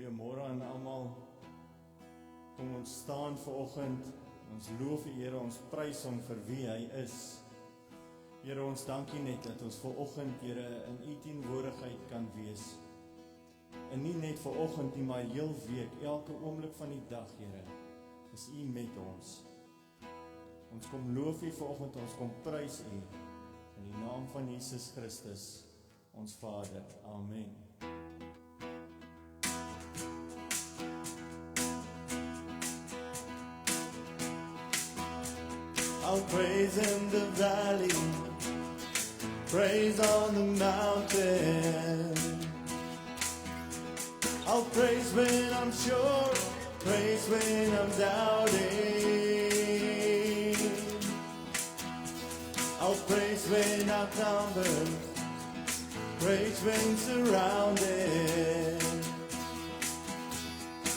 Goeiemôre aan almal. Kom ons staan vanoggend. Ons loof die Here, ons prys hom vir wie hy is. Here, ons dankie net dat ons vanoggend, Here, in u teenwoordigheid kan wees. En nie net vanoggend nie, maar heel week, elke oomblik van die dag, Here, is u met ons. Ons kom loof u vanoggend, ons kom prys u in die naam van Jesus Christus, ons Vader. Amen. I'll praise in the valley, praise on the mountain. I'll praise when I'm sure, praise when I'm doubting. I'll praise when outnumbered, praise when surrounded.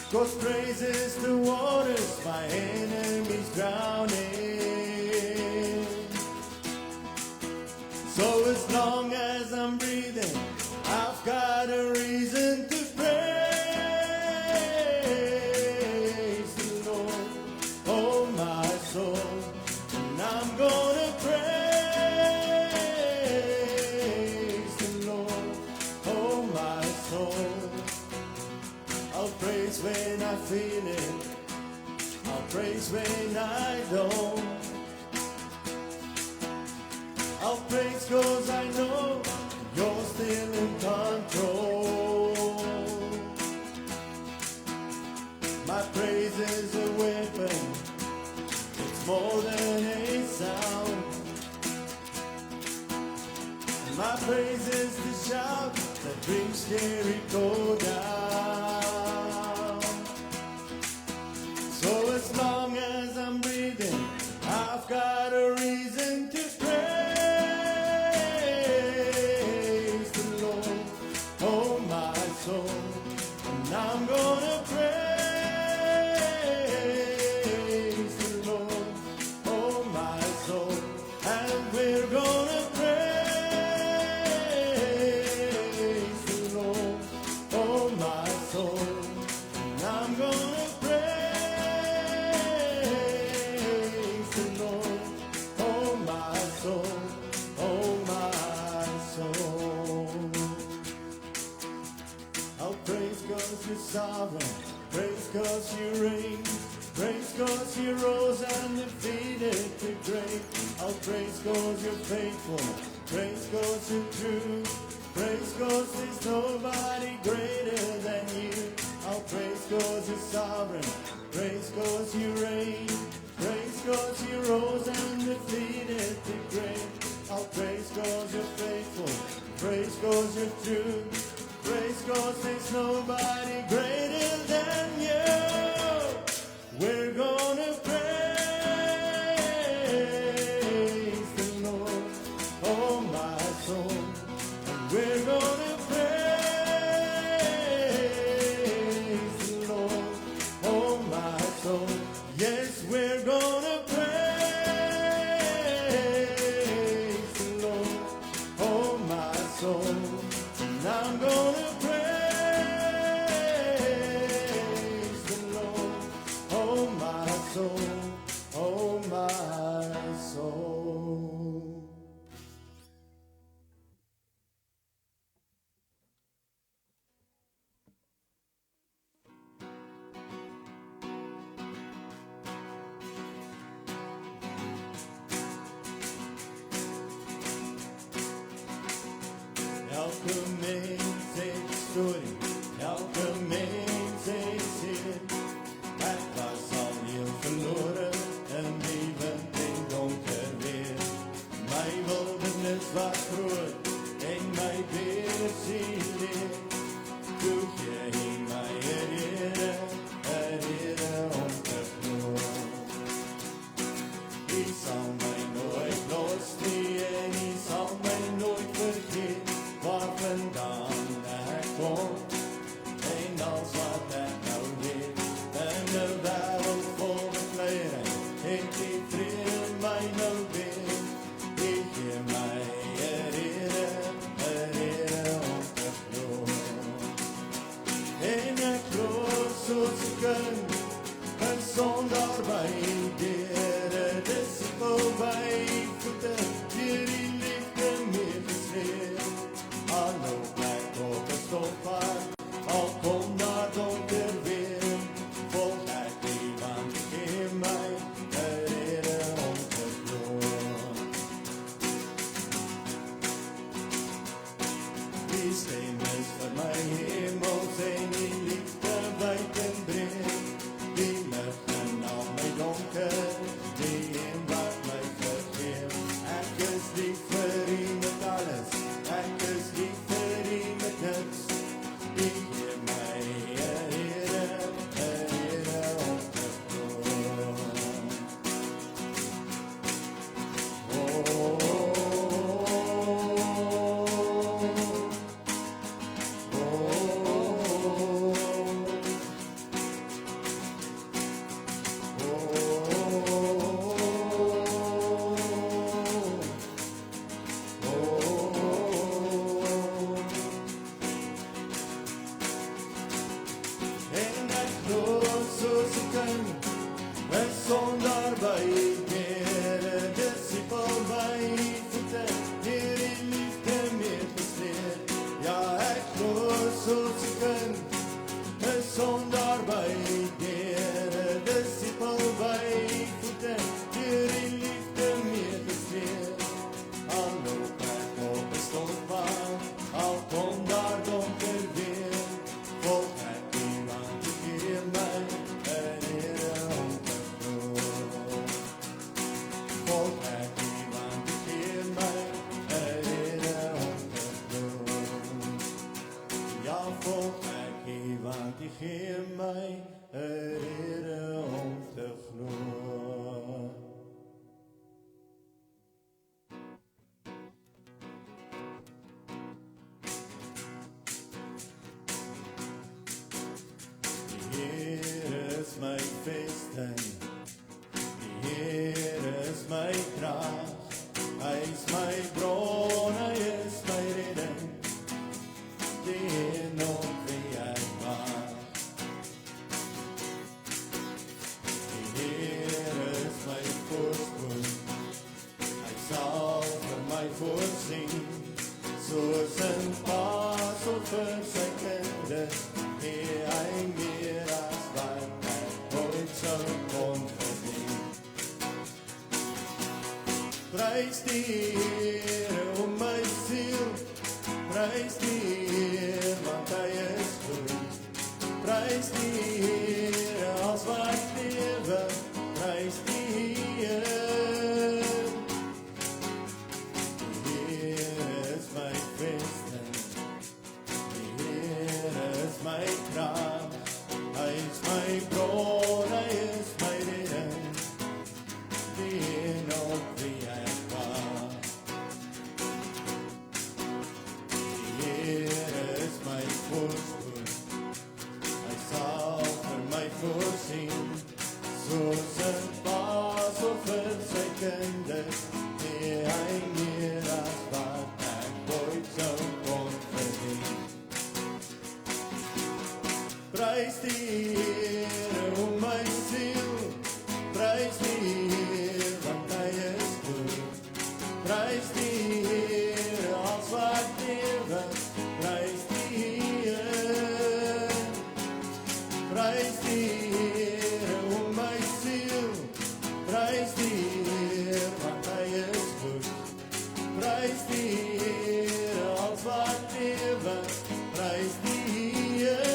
'Cause praise is the waters my enemies drowning. So as long as I'm breathing, I've got a reason to praise the Lord, oh my soul. And I'm gonna praise the Lord, oh my soul. I'll praise when I feel it, I'll praise when I don't. I'll praise 'cause I know you're still in control. My praise is a weapon, it's more than a sound. My praise is the shout that brings Jericho down. So as long as I'm breathing, I've got a reason to I'm gonna praise the Lord, oh my soul, and we're gonna praise the Lord, oh my soul, and I'm gonna praise the Lord, oh my soul, oh my soul. I'll praise 'cause you're sovereign, praise 'cause you reign, praise 'cause you rose and defeated the grave. I'll praise 'cause you're faithful, praise 'cause you're true, praise 'cause there's nobody greater than you. I'll praise 'cause you're sovereign, praise 'cause you reign, praise 'cause you rose and defeated the grave. I'll praise 'cause you're faithful, praise 'cause you're true, praise 'cause there's nobody greater than you. We're gonna praise the Lord, oh my soul. And we're gonna praise the Lord, oh my soul. Yes, we're gonna praise the Lord, oh my soul. And I'm gonna praise the Lord, oh my soul, oh my soul. Elke mens het storie, elke mens het seer. Ek was al heel verlore in die wind en donker weer. My wildernis was groot en my beersiel leer. Toe gee hy my Here om te glo. Hy sal my nooit los nie en hy sal my nooit vergeet. Waar vandaan ek kom en als wat ek nou weet. In 'n wêreld vol bekleiding het die vrede my nou weer. Ek gee my Here om te glo. stemmes vir my hemels en die liefde wyd en breed. Die lig in al my donker, die een wat my vergeet. Ek is lief vir U met alles, ek is lief vir U met niks. U gee my Here om te groot. En ek groot soos ek kan, 'n sondaar by U, Here, disipel by U voete, hier in liefde mee gesleer. Ja, ek groot soos ek kan, 'n sondaar by U, Here, disipel by U voete, hier in liefde mee gesleer. Al loop ek op 'n stompbaan, al kom daar donker weer, volg ek U want U gee my 'n Here om te groot. Volg ek U want U gee my 'n Here om te groot. Ja, volg ek U want U gee my 'n Here om te groot. Die Here is my vesting, die Here is my krag, Hy is my bron, Hy is my redding, die een op wie ek wag. Die Here is my voorspoed, Hy sal vir my voorsien, soos 'n paas op vir sy kinders, gee Hy meer as wat ek ooit sou kon verdien. Prys die Here om my siel, prys die Here want Hy is goed. Prys die Here as wat lewe, prys die Here. Die Here is my vesting, die Here is my krag, Hy is my bron, Hy is my redding, die een op wie ek wag. Die Here is my voorspoed, Hy sal vir my voorsien, soos 'n paas op vir sy kinders, gee Hy meer as wat ek ooit sou kon verdien. Prys die Here om my siel, prys die Here want Hy is goed. Prys die Here as wat lewe, prys die Here. Prys die Here om my siel, prys die Here want Hy is goed. Prys die Here as wat lewe, prys die Here.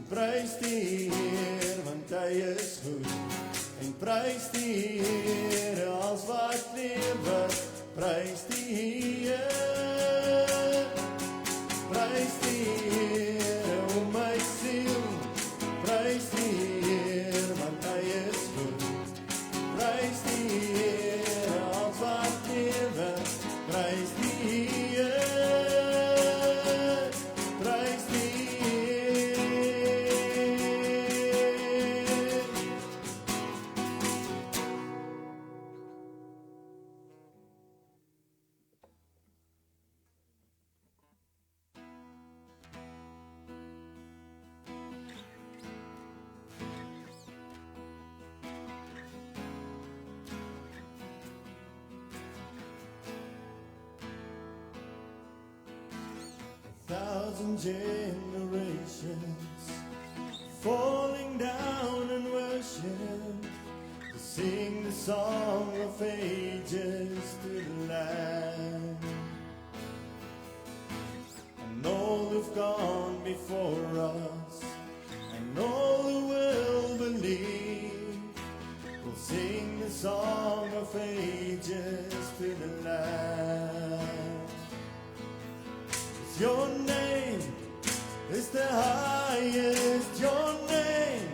Prys die Here want Hy is goed, en prys die Here as wat lewe, prys die Here. Prys die Here om my siel, prys die Here want Hy is goed. Prys die Here as wat lewe, prys die Here. Prys die Here. thousand generations falling down and worship to sing the song of ages to the Lamb. And all who've gone before us and all who will believe will sing the song of ages to the Lamb. 'Cause your name is the highest, your name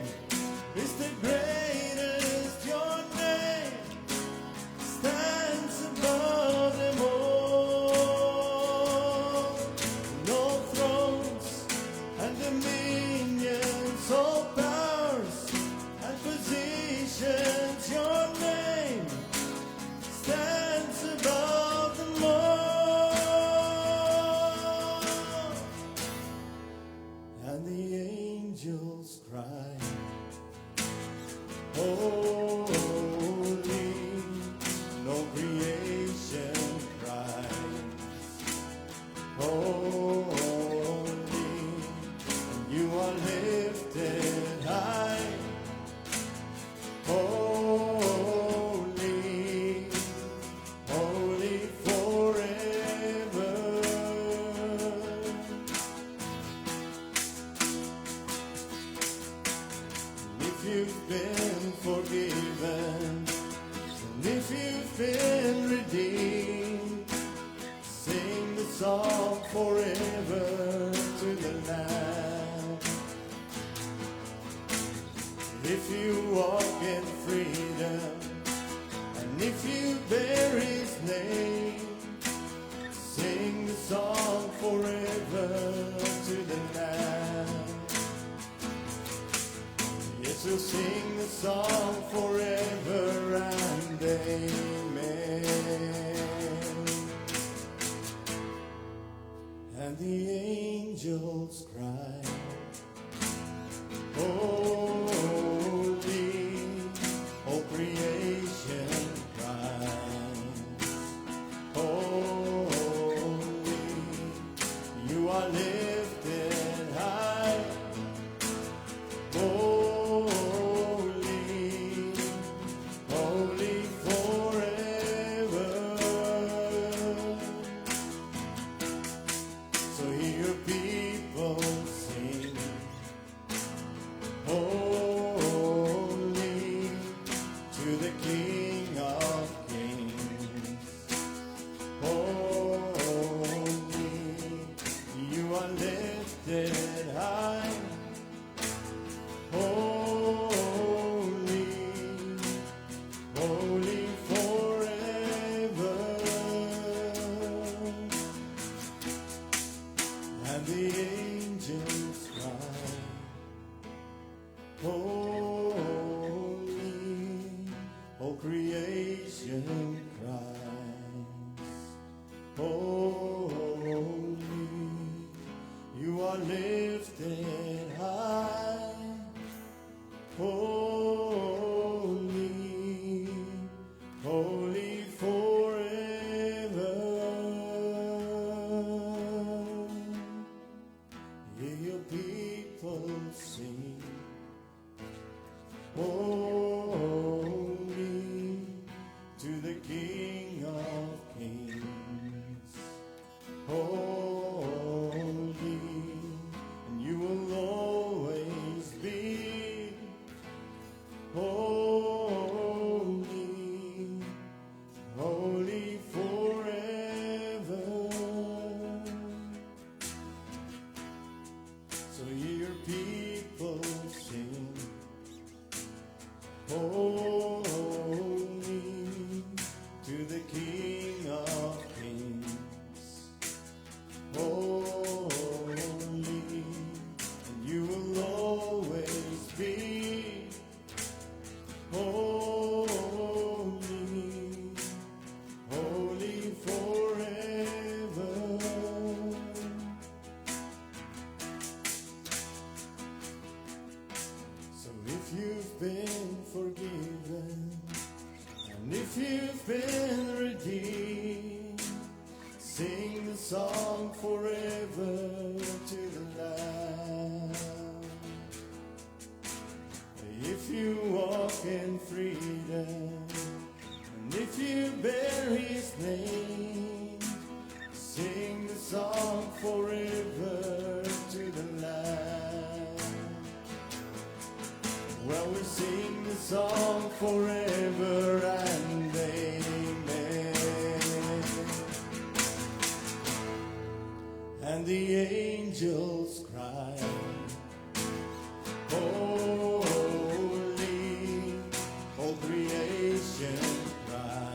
is the greatest, your name stands above them all. No thrones and dominions, all powers and positions, your name stands above them all. And the angels cry, holy, no creation cries, holy, and you are lifted high, holy, holy forever. If you've been forgiven, and if you've been redeemed, sing the song forever to the Lamb. If you walk in freedom, and if you bear His name, sing the song forever to the Lamb. Yes, we'll sing the song forever and amen. And the angels cry, holy, all creation cries, holy, you are lifted high, holy, holy forever. So hear your people sing, holy, to the King of Kings, holy, you are lifted high, holy, holy forever. And the angels cry, holy, all creation cries, holy, you are lifted high, holy, holy forever. Hear your people sing, holy, to the King of Kings, holy, and you will always be holy, holy forever. So hear your people sing, holy, to the King of Kings, holy, and you will always be holy, holy forever. So if you've been forgiven, and if you've been redeemed, Sing the song forever to the Lamb. If you walk in freedom, and if you bear His name, sing the song forever to the Lamb. Well, we sing the song forever and amen. And the angels cry, holy, all creation cry,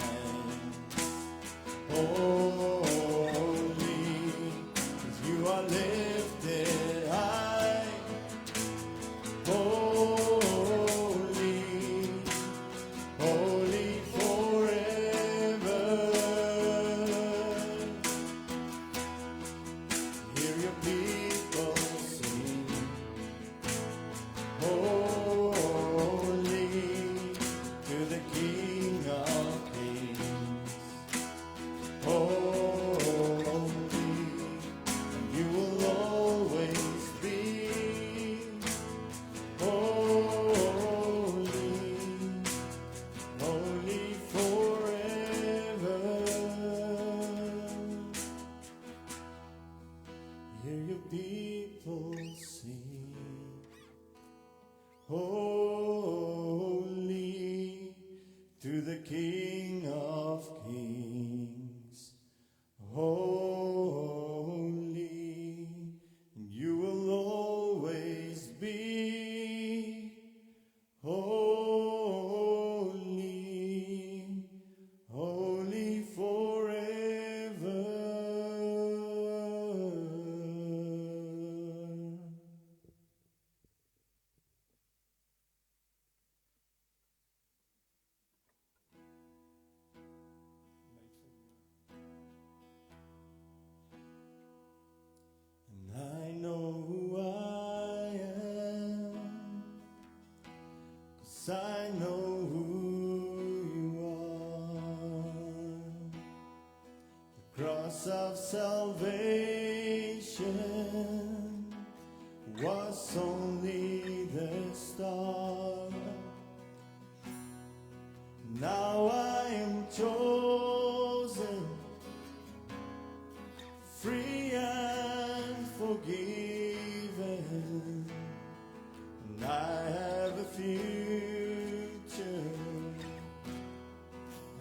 holy, 'cause you are lifted high, holy, holy forever. Hear your people sing, holy to the King of Kings, holy, and you will always be holy, holy forever. Hear your people sing, holy to the King of Kings, holy, and you will always be holy, holy forever. And I know who I am, 'cause I know who you are. The cross of salvation was only the start. Now I am chosen, free and forgiven, and I have a future,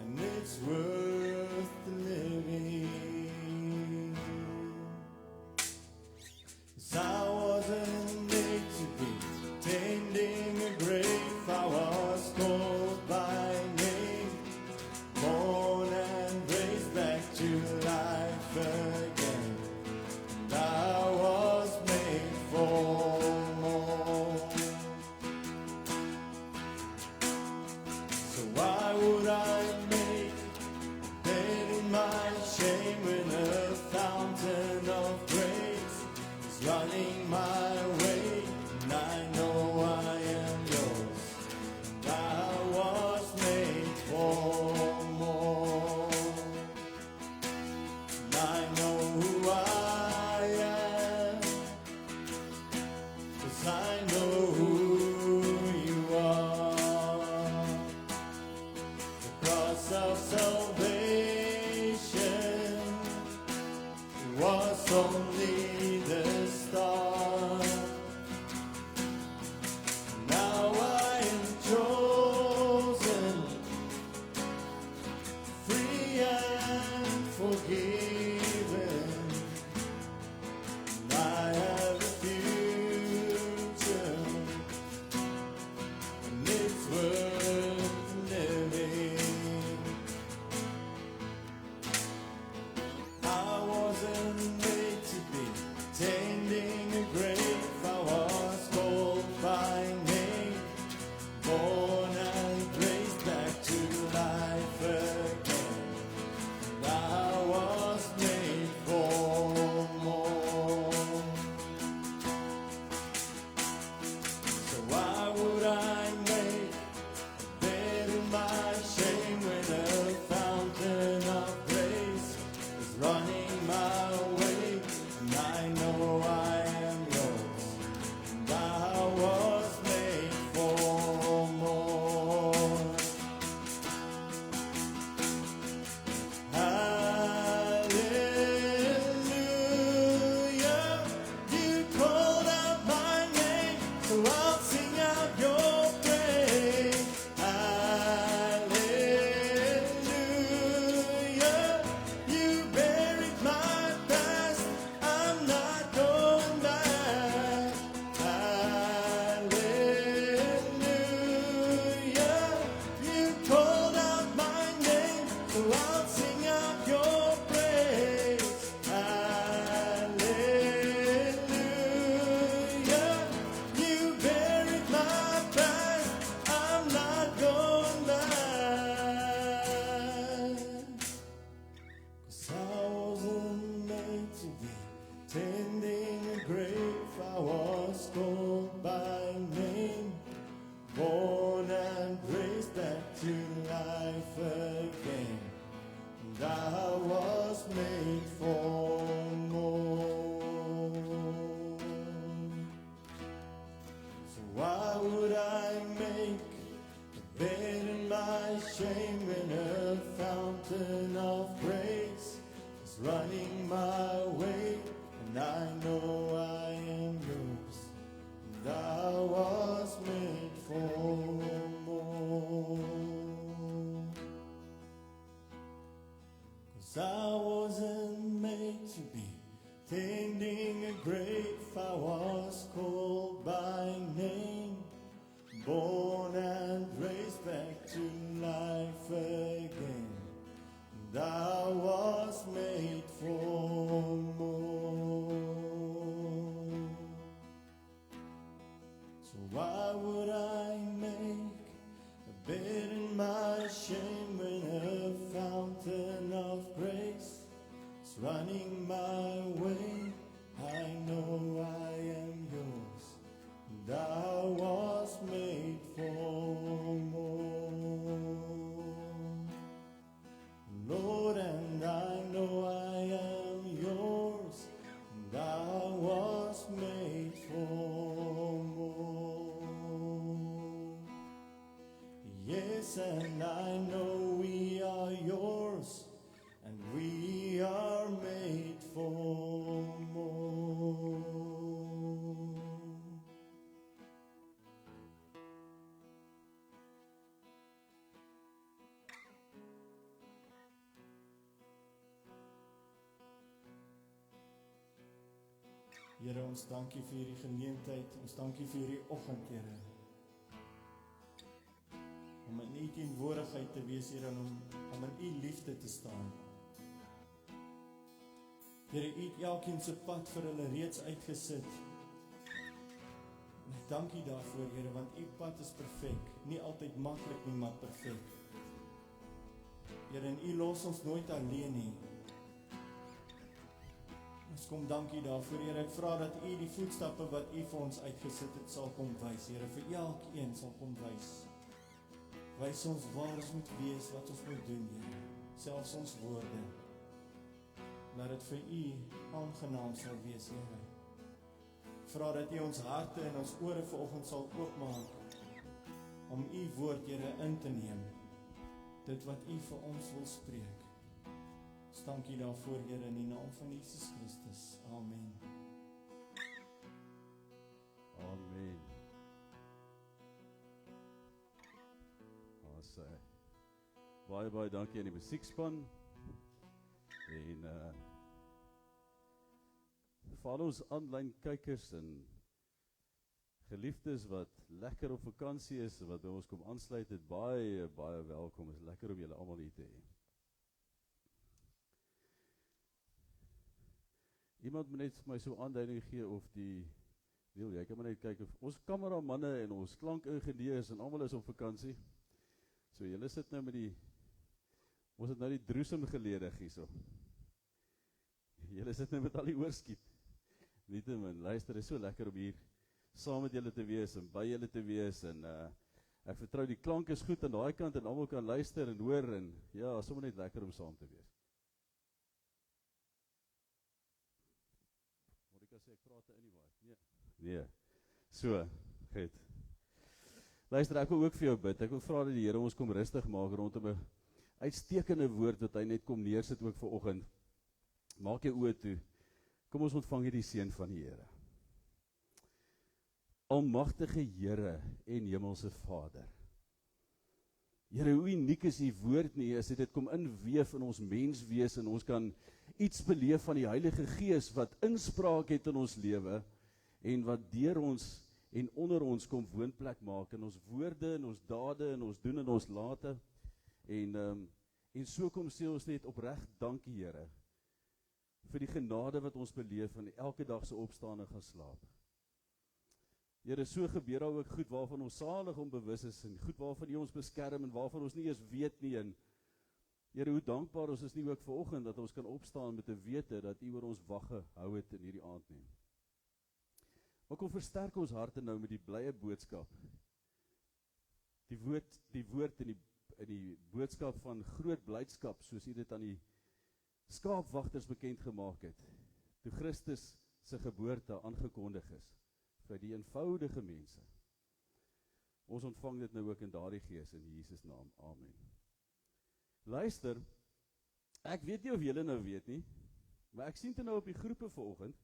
and it's worth the living. 'Cause I wasn't made to be tending a grave, I was called by name, born and raised back to life again. And I was made for more. So why would I make bed in my shame when a fountain of grace is running my way? And I know I am yours. And I was made for more. And I know who I am, 'cause I know who you are. The back to life again. And I was made for more. So why would I make a bed in my shame when a fountain of grace is running my way? And I know I am yours, and I was made for more. 'Cause I wasn't made to be tending a grave. I was called by name, born and raised back to life again. And I was made for more. So why would I make a bed in my shame when a fountain of grace is running my way? I know I am yours, and I was made for more. Lord, and I know I am yours, and I was made for more. Yes, and I know we are yours, and we are made for more. Here, ons dankie vir hierdie geleentheid, ons dankie vir hierdie oggend, Here. Om in U teenwoordigheid te wees, Here, en om in U liefde te staan. Here, U het elkeen se pad vir hulle reeds uitgesit. En ek dank U daarvoor, Here, want U pad is perfek. Nie altyd maklik nie, maar perfek. Here, en U los ons nooit alleen nie. Ons kom dankie daarvoor, Here. Ek vra dat U die voetstappe wat U vir ons uitgesit het, sal kom wys, Here. Vir elkeen sal kom wys. Wys ons waar ons moet wees, wat ons moet doen, Here. Selfs ons woorde. Laat dit vir U aangenaam sal wees, Here. Vra dat U ons harte en ons ore vanoggend sal oopmaak om U woord, Here, in te neem. Dit wat U vir ons wil spreek. Dank U daarvoor, Here, in die naam van Jesus Christus. Amen. Amen. Baie dankie aan die musiekspan. En vir al ons aanlyn kykers en geliefdes wat lekker op vakansie is, wat by ons kom aansluit het, baie welkom. Is lekker om julle almal hier te hê. Iemand moet net vir my so aanduiding gee of die Neil, jy kan maar net kyk of ons kameramanne en ons klankingenieurs en almal is op vakansie. So julle sit nou met ons het nou die droesem geledig hierso. Julle sit nou met al die oorskiet. Nietemin, luister, is so lekker om hier saam met julle te wees en by julle te wees en ek vertrou die klank is goed aan daai kant en almal kan luister en hoor en ja, sommer net lekker om saam te wees. Sê ek praat in die waai. Nee. So, goed. Luister, ek wil ook vir jou bid. Ek wil vra dat die Here ons kom rustig maak rondom 'n uitstekende woord wat hy net kom neersit ook vanoggend. Maak jou oë toe. Kom ons ontvang hierdie seën van die Here. Almagtige Here en hemelse Vader. Here, hoe uniek is U woord nie, as dit kom inweef in ons menswees en ons kan iets beleef van die Heilige Gees wat inspraak het in ons lewe en wat deur ons en onder ons kom woonplek maak in ons woorde, in ons dade, in ons doen en ons late. En so kom sê ons net opreg dankie, Here, vir die genade wat ons beleef en elke dag se opstaan en gaan slaap. Here, so gebeur daar ook goed waarvan ons salig onbewus is en goed waarvan U ons beskerm en waarvan ons nie eens weet nie. En Here, hoe dankbaar ons is nie ook vanoggend dat ons kan opstaan met 'n wete dat U oor ons wag gehou het in hierdie aand nie. Maar kom versterk ons harte nou met die blye boodskap die woord in die boodskap van groot blydskap, soos hy dit aan die skaapwagters bekend gemaak het, toe Christus se geboorte aangekondig is, vir die eenvoudige mense. Ons ontvang dit nou ook in daardie gees, in Jesus naam, amen. Luister, ek weet nie of julle nou weet nie, maar ek sien toe nou op die groepe vanoggend,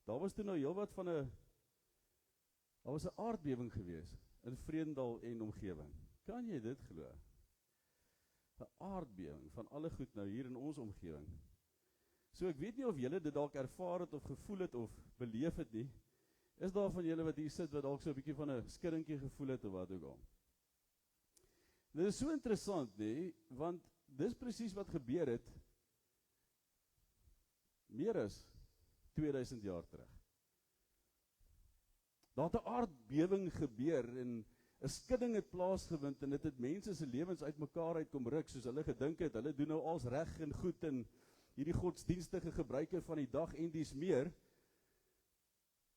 daar was toe nou heel wat van daar was 'n aardbewing gewees, in Vredendal en omgewing. Kan jy dit glo? 'n Aardbewing van alle goed nou hier in ons omgewing. So ek weet nie of julle dit dalk ervaar het of gevoel het of beleef het nie. Is daar van julle wat hier sit wat dalk so 'n bietjie van 'n skuddingkie gevoel het of wat ook al? Dit is so interessant, nee, want dis presies wat gebeur het meer as 2000 jaar terug. Daar het 'n aardbewing gebeur en 'n skudding het plaasgevind en dit het mense se lewens uitmekaar uitkom ruk soos hulle gedink het. Hulle doen nou als reg en goed en hierdie godsdienstige gebruike van die dag en dies meer.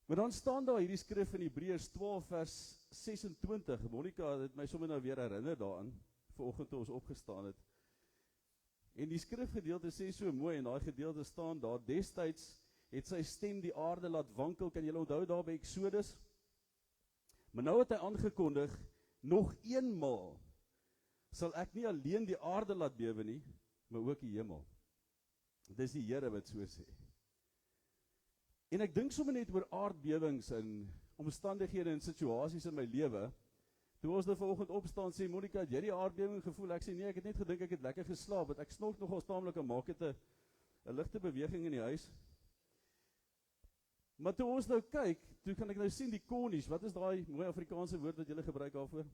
Maar dan staan daar hierdie skrif in Hebreërs 12 vers 26. Monica het my sommer nou weer herinner daaraan, vanoggend toe ons opgestaan het. En die skrifgedeelte sê so mooi, en daai gedeelte staan daar, destyds het sy stem die aarde laat wankel, kan julle onthou daar by Exodus? Maar nou het hy aangekondig, nog eenmaal sal ek nie alleen die aarde laat bewe nie, maar ook die hemel. Dis die Here wat so sê. En ek dink sommer net oor aardbewings en omstandighede en situasies in my lewe. Toe ons nou vanoggend opstaan, sê Monica, het jy die aardbewing gevoel? Ek sê nee, ek het net gedink ek het lekker geslaap, want ek snork nogal taamlik en maak het 'n ligte beweging in die huis. Maar toe ons nou kyk, toe kan ek nou sien die konies, wat is daai mooi Afrikaanse woord wat julle gebruik daarvoor?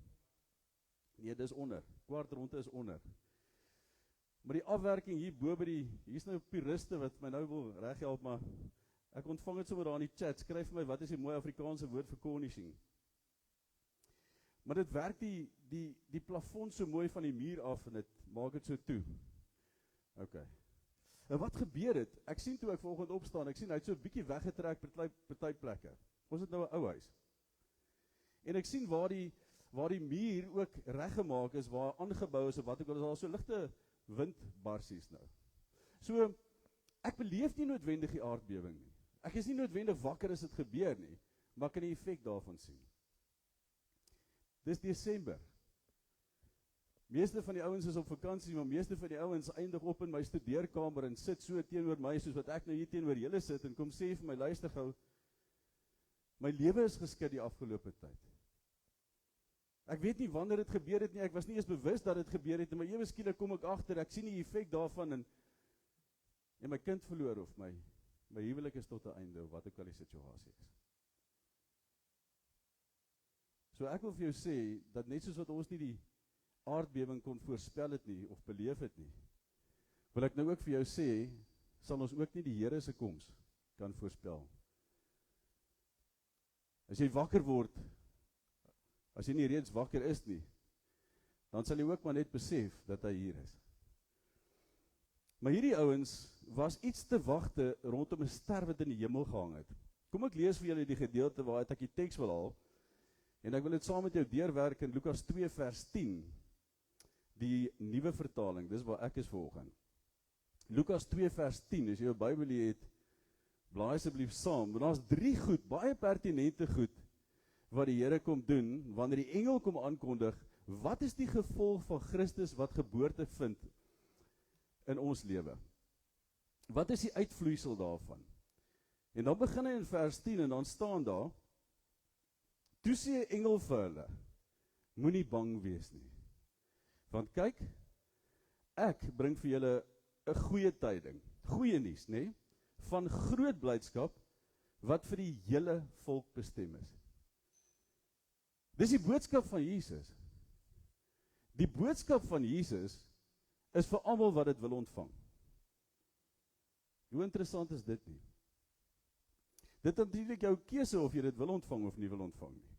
Nee, dis onder. Kwartronde is onder. Maar die afwerking hier bo by hier's nou puriste wat my nou wil reghelp, maar ek ontvang dit sommer daar in die chat. Skryf vir my, wat is die mooi Afrikaanse woord vir konishing? Maar dit werk die plafon so mooi van die muur af en dit maak dit so toe. OK. En wat gebeur het? Ek sien toe ek vanoggend opstaan, ek sien hy het so 'n bietjie weggetrek party plekke. Ons het nou 'n ou huis. En ek sien waar die muur ook reggemaak is, waar aangebou is of wat ook al, is daar so ligte windbarsies nou. So ek beleef nie noodwendig die aardbewing nie. Ek is nie noodwendig wakker as dit gebeur nie, maar ek kan die effek daarvan sien. Dis Desember. Meeste van die ouens is op vakansie, maar meeste van die ouens eindig op in my studeerkamer en sit so teenoor my, soos wat ek nou hier teenoor julle sit, en kom sê vir my, luister gou, my lewe is geskit die afgelope tyd. Ek weet nie wanneer dit gebeur het nie, ek was nie eens bewus dat dit gebeur het, maar ewe skielik kom ek agter, ek sien die effek daarvan, en my kind verloor, of my huwelik is tot 'n einde, of wat ook al die situasie is. So ek wil vir jou sê, dat net soos wat ons nie die aardbewing kon voorspel het nie, of beleef het nie, wil ek nou ook vir jou sê, sal ons ook nie die Here se koms kan voorspel. As jy wakker word, as jy nie reeds wakker is nie, dan sal jy ook maar net besef dat hy hier is. Maar hierdie ouens was iets te wagte rondom 'n ster wat in die hemel gehang het. Kom ek lees vir julle die gedeelte waaruit ek die teks wil haal, en ek wil dit saam met jou deurwerk in Lukas 2 vers 10, die nuwe vertaling, dis waar ek is vanoggend. Lukas 2 vers 10, as jy jou Bybel het, blaai asseblief saam, want daar's 3 goed, baie pertinente goed, wat die Here kom doen, wanneer die engel kom aankondig, wat is die gevolg van Christus wat geboorte vind in ons lewe? Wat is die uitvloeisel daarvan? En dan begin hy in vers 10 en dan staan daar, toe sê 'n engel vir hulle, moenie bang wees nie. Want kyk, ek bring vir julle 'n goeie tyding, goeie nuus, nê, van groot blydskap wat vir die hele volk bestem is. Dis die boodskap van Jesus. Die boodskap van Jesus is vir almal wat dit wil ontvang. Hoe interessant is dit nie? Dit is natuurlik jou keuse of jy dit wil ontvang of nie wil ontvang nie.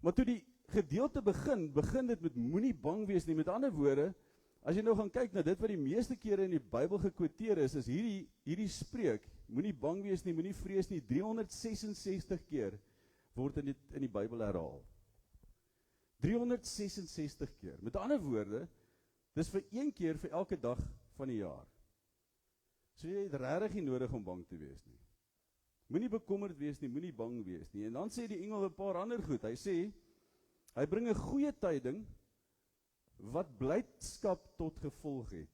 Maar toe die gedeelte begin dit met moenie bang wees nie. Met ander woorde, as jy nou gaan kyk na dit wat die meeste kere in die Bybel gekwoteer is hierdie spreek, moenie bang wees nie, moenie vrees nie, 366 keer word in die Bybel herhaal. 366 keer. Met ander woorde, dis vir 1 keer vir elke dag van die jaar. So jy het regtig nie nodig om bang te wees nie. Moenie bekommerd wees nie, moenie bang wees nie. En dan sê die engel 'n paar ander goed. Hy sê, hy bring 'n goeie tyding wat blydskap tot gevolg het.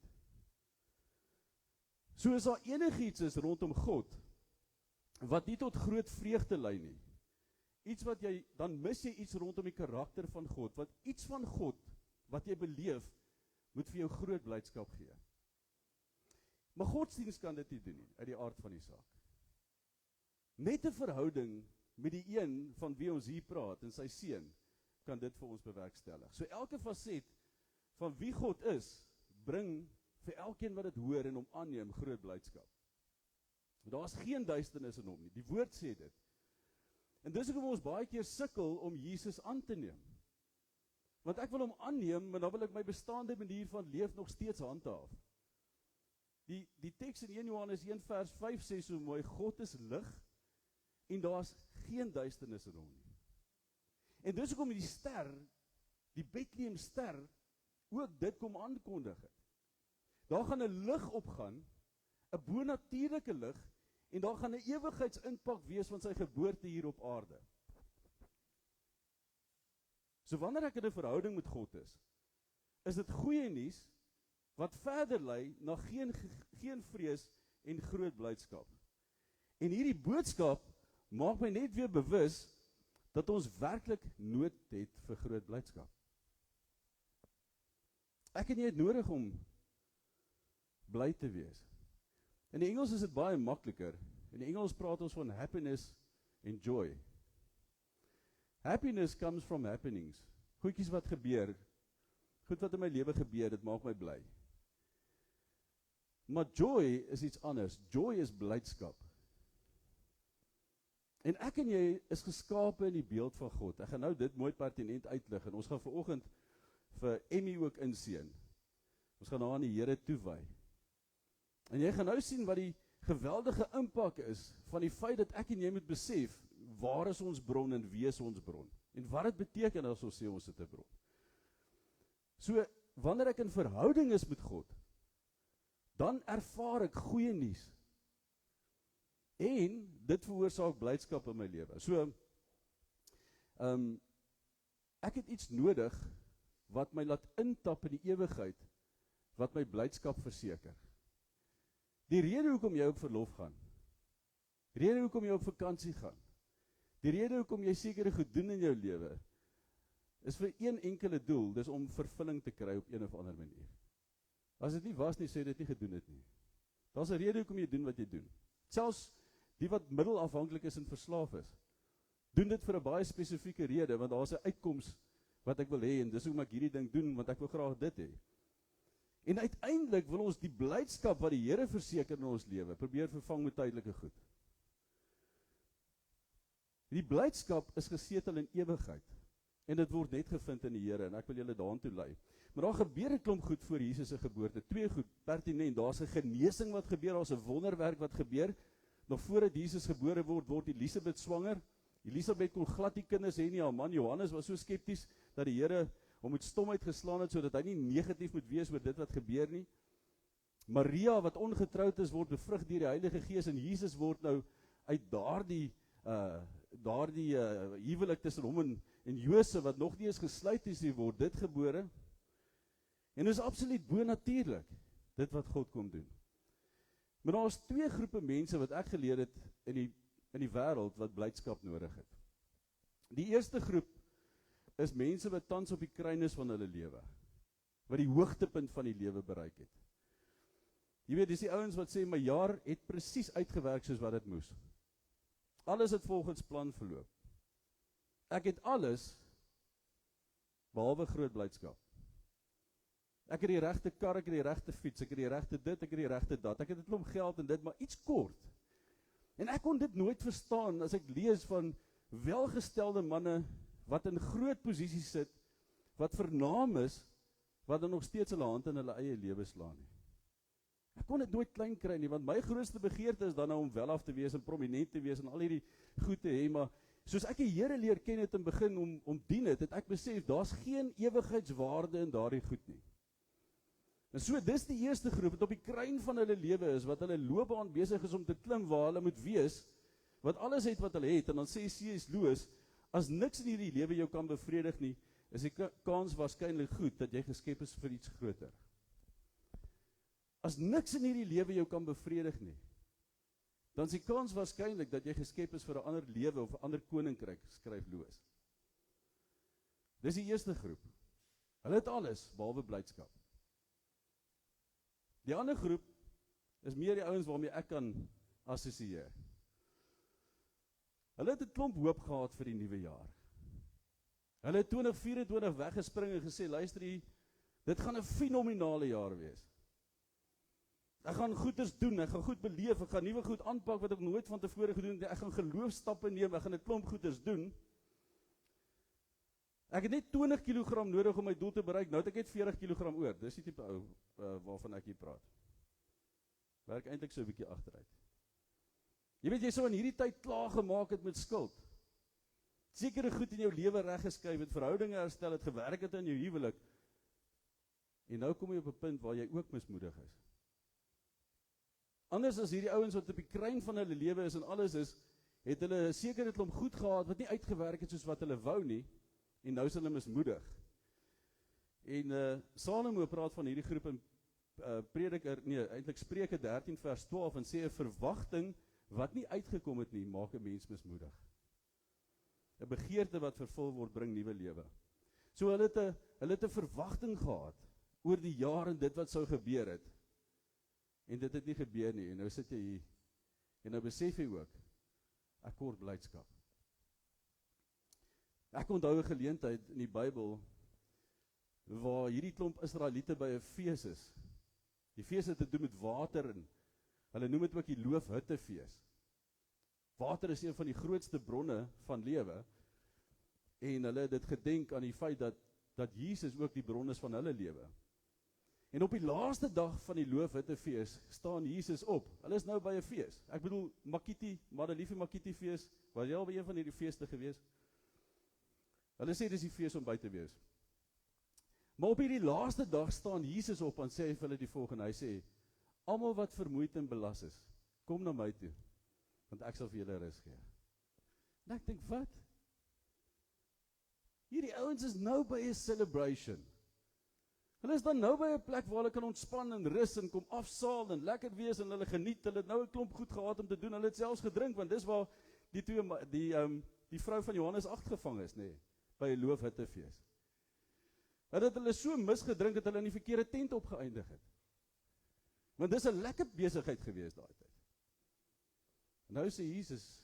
So as daar enigiets is rondom God, wat nie tot groot vreugde lei nie, dan mis jy iets rondom die karakter van God, wat iets van God, wat jy beleef, moet vir jou groot blydskap gee. Maar godsdienst kan dit nie doen nie, uit die aard van die saak. Net 'n verhouding met die een van wie ons hier praat, en sy seun, kan dit vir ons bewerkstellig. So elke faset van wie God is, bring vir elkeen wat dit hoor en hom aanneem, groot blydskap. Daar is geen duisternis in hom nie, die woord sê dit. En dis hoekom ons baie keer sukkel om Jesus aan te neem. Want ek wil hom aanneem, maar dan wil ek my bestaande manier van leef nog steeds handhaaf. Die teks in 1 Johannes 1 vers 5 sê so mooi, God is lig, en daar is geen duisternis in hom nie. En dis hoekom die ster, die Bethlehem ster, ook dit kom aankondig het. Daar gaan 'n lig opgaan, 'n bonatuurlike lig, en daar gaan 'n ewigheidsimpak wees van sy geboorte hier op aarde. So wanneer ek in 'n verhouding met God is dit goeie nuus, wat verder lei na geen vrees en groot blydskap. En hierdie boodskap maak my net weer bewus, dat ons werklik nood het vir groot blydskap. Ek en jy het nodig om bly te wees. In die Engels is dit baie makliker. In die Engels praat ons van happiness en joy. Happiness comes from happenings. Goedjies wat gebeur, goed wat in my lewe gebeur, dit maak my bly. Maar joy is iets anders. Joy is blydskap. En ek en jy is geskape in die beeld van God. Ek gaan nou dit mooi pertinent uitlig, en ons gaan vanoggend vir Emmy ook inseën. Ons gaan haar aan die Here toewy. En jy gaan nou sien wat die geweldige impak is van die feit dat ek en jy moet besef, waar is ons bron en wie is ons bron? En wat dit beteken as ons sê ons het 'n bron. So, wanneer ek in verhouding is met God, dan ervaar ek goeie nuus. En dit veroorsaak blydskap in my lewe. So, ek het iets nodig wat my laat intap in die ewigheid, wat my blydskap verseker. Die rede hoekom jy op verlof gaan, die rede hoekom jy op vakansie gaan, die rede hoekom jy sekere goed doen in jou lewe, is vir een enkele doel, dis om vervulling te kry op een of ander manier. As dit nie was nie, sê dit nie gedoen het nie. Daar's 'n rede hoekom jy doen wat jy doen. Selfs die wat middelafhanklik is en verslaaf is, doen dit vir 'n baie spesifieke rede, want daar's 'n uitkoms wat ek wil hê, en dis hoekom ek hierdie ding doen, want ek wil graag dit hê. En uiteindelik wil ons die blydskap wat die Here verseker in ons lewe, probeer vervang met tydelike goed. Die blydskap is gesetel in ewigheid, en dit word net gevind in die Here, en ek wil julle daartoe lei. Maar daar gebeur 'n klomp goed voor Jesus se geboorte, 2 goed, pertinent, daar's 'n genesing wat gebeur, daar's 'n wonderwerk wat gebeur. Nog voordat Jesus gebore word Elisabeth swanger. Elisabeth kon glad nie kinders hê nie, haar man Johannes was so skepties, dat die Here hom met stomheid geslaan het, sodat hy nie negatief moet wees oor dit wat gebeur nie. Maria, wat ongetroud is, word bevrug deur die Heilige Gees, en Jesus word nou uit daardie huwelik tussen hom en Josef, wat nog nie eens gesluit is, word dit gebore. En dit is absoluut bonatuurlik, dit wat God kom doen. Maar daar is 2 groepe mense wat ek geleer het in die wêreld wat blydskap nodig het. Die eerste groep is mense wat tans op die kruin is van hulle lewe, wat die hoogtepunt van die lewe bereik het. Jy weet, dis die ouens wat sê, my jaar het presies uitgewerk soos wat dit moes. Alles het volgens plan verloop. Ek het alles, behalwe groot blydskap. Ek het die regte kar, ek het die regte fiets, ek het die regte dit, ek het die regte dat, ek het 'n klomp geld en dit, maar iets kort. En ek kon dit nooit verstaan as ek lees van welgestelde manne wat in groot posisies sit, wat vernaam is, wat dan nog steeds hulle hand in hulle eie lewe slaan nie. Ek kon dit nooit klein kry nie, want my grootste begeerte is dan nou om welaf te wees en prominent te wees en al hierdie goed te hê, maar soos ek die Here leer ken het en begin om dien het ek besef, daar's geen ewigheidswaarde in daardie goed nie. En so, dis die eerste groep, wat op die kruin van hulle lewe is, wat hulle loopbaan besig is om te klim, waar hulle moet wees, wat alles het wat hulle het, en dan sê C.S. Lewis, as niks in hierdie lewe jou kan bevredig nie, is die kans waarskynlik goed, dat jy geskep is vir iets groter. As niks in hierdie lewe jou kan bevredig nie, dan is die kans waarskynlik dat jy geskep is vir 'n ander lewe, of 'n ander koninkryk, skryf Lewis. Dis die eerste groep. Hulle het alles, behalwe blydskap. Die ander groep is meer die ouens waarmee ek kan assosieer. Hulle het 'n klomp hoop gehad vir die nuwe jaar. Hulle het 2024 weggespring en gesê, luister hier, dit gaan 'n fenominale jaar wees. Ek gaan goeders doen, ek gaan goed beleef, ek gaan nuwe goed aanpak wat ek nooit van tevore gedoen het, ek gaan geloofstappe neem, ek gaan 'n klomp goeders doen. Ek het net 20 kg nodig om my doel te bereik, nou het ek net 40 kg oor, dis die tipe ou waarvan ek hier praat. Werk eintlik so 'n bietjie agteruit. Jy weet, jy sou in hierdie tyd klaar gemaak het met skuld. Sekere goed in jou lewe reggeskryf het, verhoudinge herstel het, gewerk het in jou huwelik. En nou kom jy op 'n punt waar jy ook mismoedig is. Anders as hierdie ouens wat op die kruin van hulle lewe is en alles is, het hulle seker 'n klomp goed gehad wat nie uitgewerk het soos wat hulle wou nie, en nou is hulle mismoedig. En Salomo praat van hierdie groep in eintlik Spreuke 13 vers 12 en sê 'n verwagting wat nie uitgekom het nie, maak 'n mens mismoedig. 'n Begeerte wat vervul word, bring nuwe lewe. So hulle het 'n verwagting gehad oor die jaar en dit wat sou gebeur het. En dit het nie gebeur nie, en nou sit jy hier, en nou besef jy ook, ek kort blydskap. Ek onthou 'n geleentheid in die Bybel, waar hierdie klomp Israeliete by 'n fees is. Die fees het te doen met water, en hulle noem dit ook die loofhuttefees. Water is een van die grootste bronne van lewe, en hulle het dit gedenk aan die feit dat Jesus ook die bron is van hulle lewe. En op die laaste dag van die loofhuttefees staan Jesus op. Hulle is nou by 'n fees. Ek bedoel, Madeliefie Makiti fees, was jy al by een van hierdie feeste gewees? Hulle sê dis die fees om by te wees. Maar op hierdie laaste dag staan Jesus op en sê vir hulle die volgende, hy sê, almal wat vermoeid en belas is, kom na my toe, want ek sal vir julle rus gee. En ek dink, wat? Hierdie ouens is nou by 'n celebration. Hulle is dan nou by 'n plek waar hulle kan ontspan en rus en kom afsaal en lekker wees en hulle geniet. Hulle het nou 'n klomp goed gehad om te doen. Hulle het selfs gedrink, want dis waar die vrou van Johannes 8 gevang is, nê, by 'n loofhuttefees. Hulle so misgedrink dat hulle in die verkeerde tent opgeëindig het. Want dis 'n lekker besigheid gewees daai tyd. Nou sê Jesus,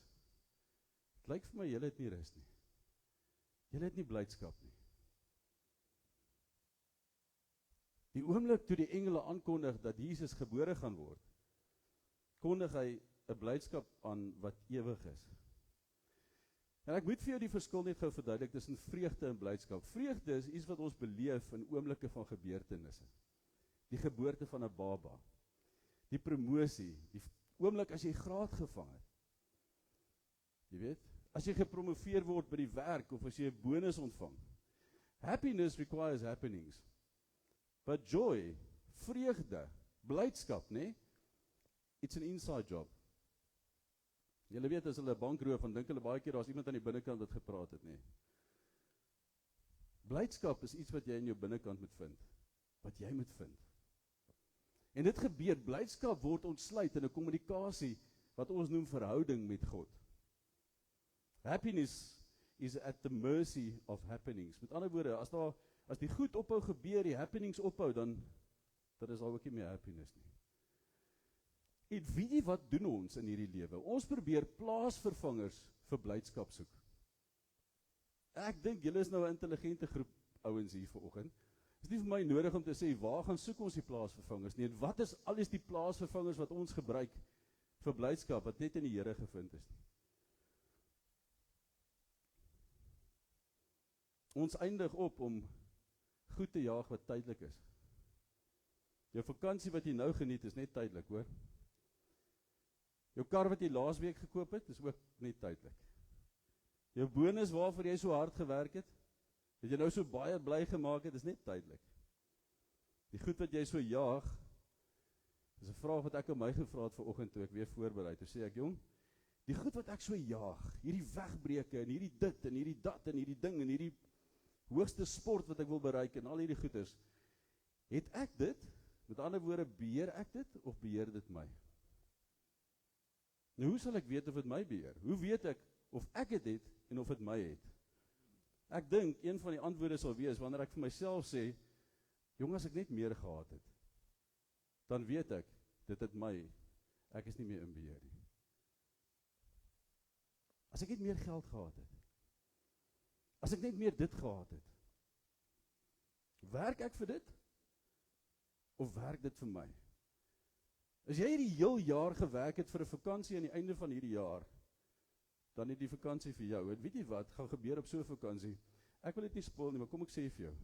dit lyk vir my julle het nie rus nie. Julle het nie blydskap nie. Die oomblik toe die engele aankondig dat Jesus gebore gaan word, kondig hy 'n blydskap aan wat ewig is. En ek moet vir jou die verskil net gou verduidelik tussen vreugde en blydskap. Vreugde is iets wat ons beleef in oomblikke van gebeurtenisse. Die geboorte van 'n baba, die promosie, die oomblik as jy graad gevang het. Jy weet, as jy gepromoveer word by die werk of as jy 'n bonus ontvang. Happiness requires happenings. But joy, vreugde, blydskap, né? It's an inside job. Julle weet as hulle 'n bank roof, dan dink hulle baie keer daar's iemand aan die binnekant wat gepraat het, né? Blydskap is iets wat jy in jou binnekant moet vind, wat jy moet vind. En dit gebeur, blydskap word ontsluit in 'n kommunikasie wat ons noem verhouding met God. Happiness is at the mercy of happenings. Met ander woorde, as die goed ophou gebeur, die happenings ophou, dan is daar ook nie meer happiness nie. En weet jy wat doen ons in hierdie lewe? Ons probeer plaasvervangers vir blydskap soek. Ek dink julle is nou 'n intelligente groep ouens hier vanoggend. Dit is nie vir my nodig om te sê, waar gaan soek ons die plaasvervangers nie? En wat is alles die plaasvervangers wat ons gebruik vir blydskap, wat net in die Here gevind is nie? Ons eindig op om goed te jaag wat tydelik is. Jou vakansie wat jy nou geniet is net tydelik, hoor. Jou kar wat jy laasweek gekoop het, is ook net tydelik. Jou bonus waarvoor jy so hard gewerk het, dat jy nou so baie bly gemaak het, is net tydelik. Die goed wat jy so jaag, is 'n vraag wat ek aan my gevra het vanoggend toe ek weer voorberei. Toe sê ek, jong, die goed wat ek so jaag, hierdie wegbreuke en hierdie dit en hierdie dat en hierdie ding en hierdie hoogste sport wat ek wil bereik en al hierdie goeders, het ek dit? Met ander woorde, beheer ek dit of beheer dit my? Nou hoe sal ek weet of dit my beheer? Hoe weet ek of ek dit het en of dit my het? Ek dink een van die antwoorde sal wees wanneer ek vir myself sê, jong, as ek net meer gehad het, dan weet ek, dit het my, ek is nie meer in beheer nie. As ek net meer geld gehad het, as ek net meer dit gehad het, werk ek vir dit? Of werk dit vir my? As jy hierdie heel jaar gewerk het vir 'n vakansie aan die einde van hierdie jaar, dan het die vakansie vir jou. En weet jy wat gaan gebeur op so 'n vakansie? Ek wil dit nie spoil nie, maar kom ek sê vir jou.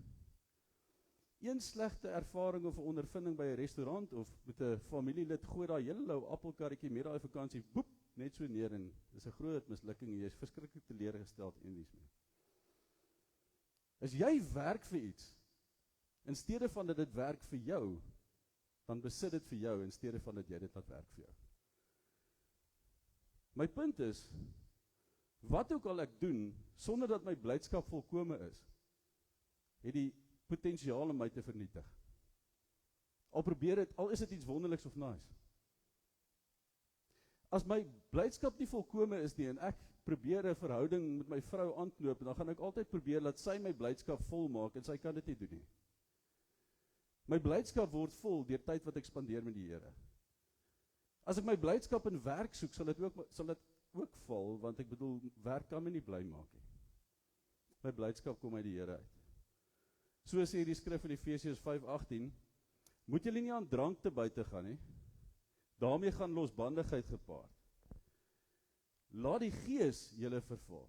Een slegte ervaring of 'n ondervinding by 'n restaurant of met 'n familielid gooi daai hele lou appelkarretjie met daai vakansie, boep, net so neer en dis 'n groot mislukking en jy is verskriklik teleurgesteld en dis nie. As jy werk vir iets, in steede van dat dit werk vir jou, dan besit dit vir jou in steede van dat jy dit laat werk vir jou. My punt is, wat ook al ek doen, sonder dat my blydskap volkome is, het die potensiaal om my te vernietig. Al probeer dit, al is dit iets wonderliks of nice. As my blydskap nie volkome is nie, en ek probeer 'n verhouding met my vrou aanknoop, dan gaan ek altyd probeer dat sy my blydskap volmaak, en sy kan dit nie doen nie. My blydskap word vol deur tyd wat ek spandeer met die Here. As ek my blydskap in werk soek, sal dit ook val, want ek bedoel, werk kan my nie bly maak nie. My blydskap kom uit die Here uit. So sê die skrif in Efesiërs 5:18, moet julle nie aan drank te buite gaan nie, daarmee gaan losbandigheid gepaard. Laat die Gees julle vervul.